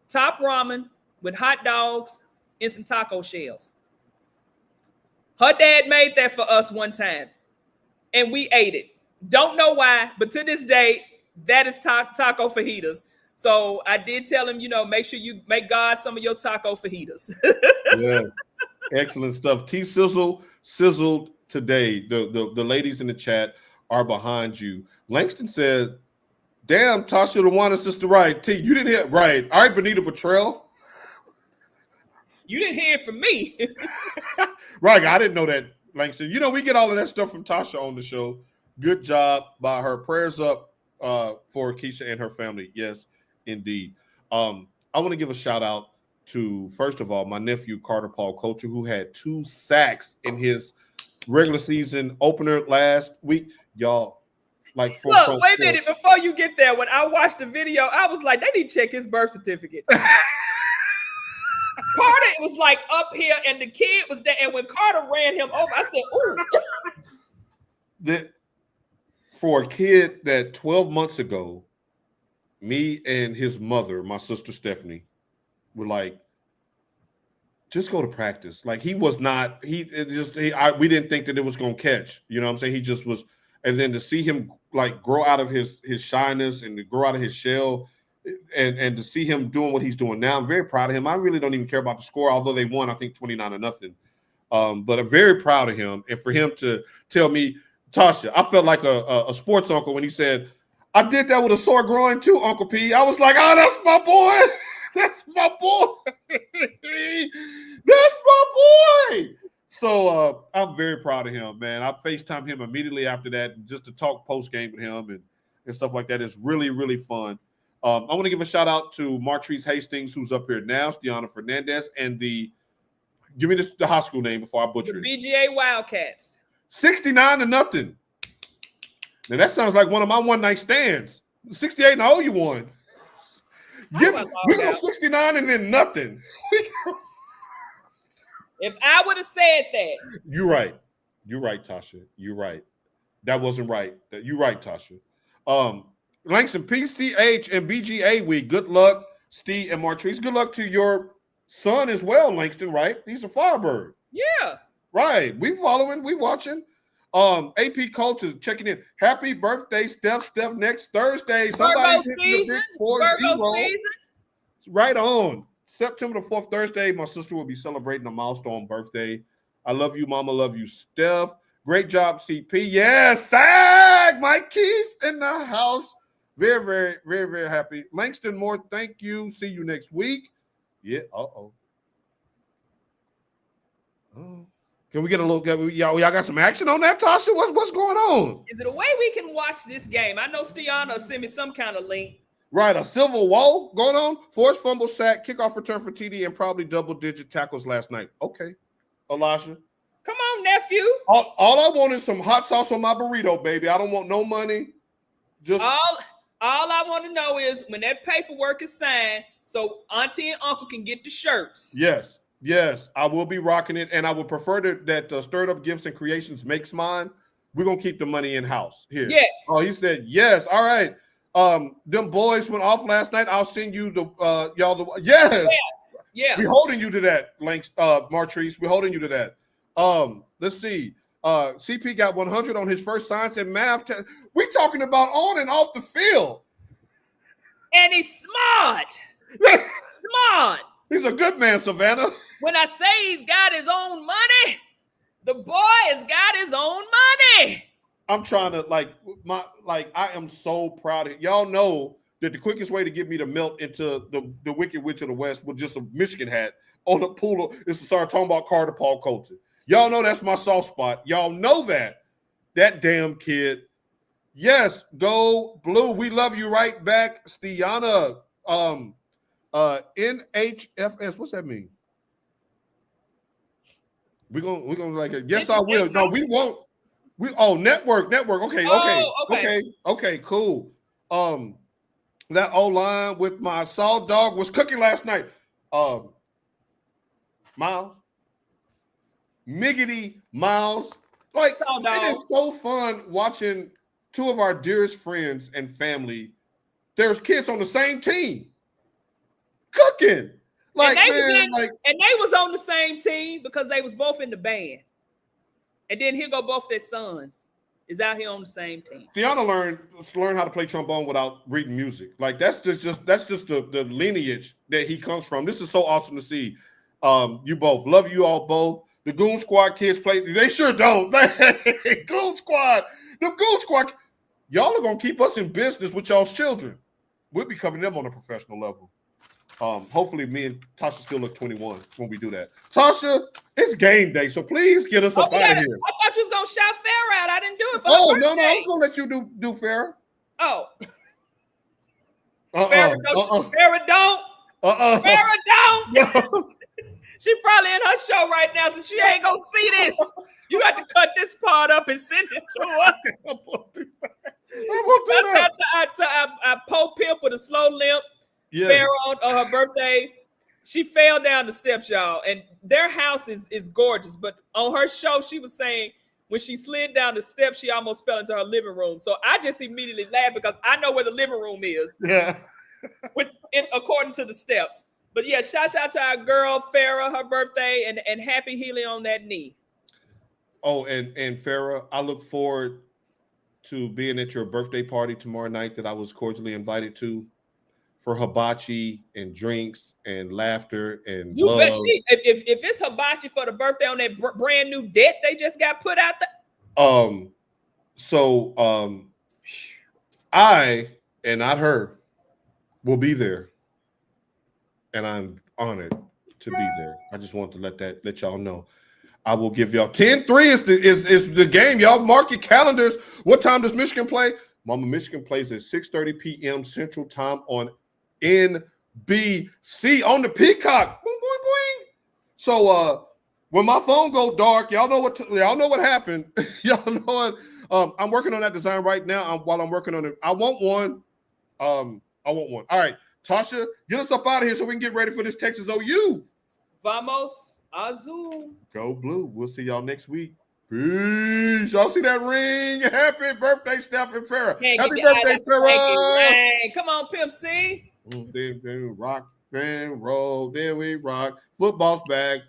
top ramen with hot dogs and some taco shells. Her dad made that for us one time, and we ate it. Don't know why, but to this day, that is taco fajitas. So I did tell him, make sure you make God some of your taco fajitas. Yeah, excellent stuff. T sizzled today. The ladies in the chat are behind you. Langston said, "Damn, Tasha the one is just the right T. You didn't hear right. All right, Benita Betrayal. You didn't hear it from me." Right, I didn't know that, Langston. We get all of that stuff from Tasha on the show. Good job by her. Prayers up for Keisha and her family. Yes, indeed. I want to give a shout out to, first of all, my nephew, Carter Paul Coulter, who had 2 sacks in his regular season opener last week. Y'all, wait a minute. Before you get there, when I watched the video, I was like, they need to check his birth certificate. Carter was like up here, and the kid was there. And when Carter ran him over, I said, "Ooh." That for a kid that 12 months ago, me and his mother, my sister Stephanie, were like, just go to practice. Like we didn't think that it was going to catch. You know what I'm saying? He just was. And then to see him like grow out of his shyness and to grow out of his shell. And to see him doing what he's doing now, I'm very proud of him. I really don't even care about the score, although they won, I think, 29-0. But I'm very proud of him. And for him to tell me, Tasha, I felt like a sports uncle when he said, "I did that with a sore groin too, Uncle P." I was like, "Oh, that's my boy. That's my boy. That's my boy." So I'm very proud of him, man. I FaceTimed him immediately after that just to talk post-game with him and stuff like that. It's really, really fun. I want to give a shout out to Martrice Hastings, who's up here now, Stiana Fernandez, and give me the high school name before I butcher it. BGA Wildcats. 69-0. Now that sounds like one of my one-night stands. 68 and you won. We go 69 and then nothing. If I would have said that. You're right. You're right, Tasha. You're right. That wasn't right. You're right, Tasha. Langston, PCH and BGA week. Good luck, Steve and Martrice. Good luck to your son as well, Langston, right? He's a Firebird. Yeah. Right. We following. We watching. AP Coach is checking in. Happy birthday, Steph. Steph next Thursday. Virgo Somebody's hitting the season. big 4-0. Virgo season. Right on. September the 4th, Thursday, my sister will be celebrating a milestone birthday. I love you, Mama. Love you, Steph. Great job, CP. Yes, SAG. Mike Keys in the house. Very, very, very, very happy. Langston Moore, thank you. See you next week. Yeah. Uh-oh. Can we get a little? Y'all got some action on that, Tasha? What's going on? Is it a way we can watch this game? I know Stiana sent me some kind of link. Right, a civil war going on. Forced fumble, sack, kickoff return for TD, and probably double-digit tackles last night. Okay, Elijah. Come on, nephew. All I want is some hot sauce on my burrito, baby. I don't want no money. Just all I want to know is when that paperwork is signed, so Auntie and Uncle can get the shirts. Yes, I will be rocking it, and I would prefer that Stirred Up Gifts and Creations makes mine. We're gonna keep the money in house here. Yes. Oh, he said yes. All right. Them boys went off last night. I'll send you the y'all the yes. Yeah. We're holding you to that, Martrice. We're holding you to that. Let's see. CP got 100 on his first science and math test. We talking about on and off the field. And he's smart. Smart. He's a good man, Savannah. When I say he's got his own money, the boy has got his own money. I'm trying to I am so proud of it. Y'all know that the quickest way to get me to melt into the Wicked Witch of the West with just a Michigan hat on the pool is to start talking about Carter Paul Colton. Y'all know that's my soft spot. Y'all know that. That damn kid. Yes, go blue. We love you right back, Stiana. NHFS. What's that mean? We're gonna like it. Yes, I will. No, we won't. Network. Okay, cool. That O-line with my Saw Dog was cooking last night. Miles. Miggity Miles. Like, it is so fun watching two of our dearest friends and family. There's kids on the same team cooking. Like, and they was on the same team because they was both in the band. And then here go both their sons is out here on the same team. Tiana learned how to play trombone without reading music. Like that's just the lineage that he comes from. This is so awesome to see. You both. Love you all both. The Goon Squad kids play. They sure don't. Goon Squad. The Goon Squad. Y'all are gonna keep us in business with y'all's children. We'll be covering them on a professional level. Hopefully me and Tasha still look 21 when we do that. Tasha, it's game day, so please get us up out of here. I thought you was gonna shout Farrah out. I didn't do it for no, I was gonna let you do Farrah. Oh. Farrah don't. Farrah don't. She probably in her show right now, so she ain't gonna see this. You got to cut this part up and send it to her. I won't do that. I Poe Pimp with a slow limp. Yes. Farrah on her birthday, she fell down the steps, y'all. And their house is gorgeous. But on her show, she was saying when she slid down the steps, she almost fell into her living room. So I just immediately laughed because I know where the living room is. Yeah. According to the steps. But yeah, shouts out to our girl Farrah, her birthday, and happy healing on that knee. Oh, and Farrah, I look forward to being at your birthday party tomorrow night that I was cordially invited to. For hibachi and drinks and laughter and love. Bet if it's hibachi for the birthday on that brand new debt they just got put out there. I and not her will be there, and I'm honored to be there. I just want to let y'all know. I will give y'all 10-3 is the game. Y'all mark your calendars. What time does Michigan play? Mama, Michigan plays at 6:30 p.m. Central Time on NBC on the Peacock. Boing, boing, boing. So when my phone go dark, y'all know what happened. Y'all know what. I'm working on that design right now. While I'm working on it, I want one. All right, Tasha, get us up out of here so we can get ready for this Texas OU. Vamos Azul. Go blue. We'll see y'all next week. Peace. Y'all see that ring? Happy birthday, Steph and Farrah. Happy birthday, Farrah. Come on, Pimp C. Then rock, then roll, then we rock. Football's back.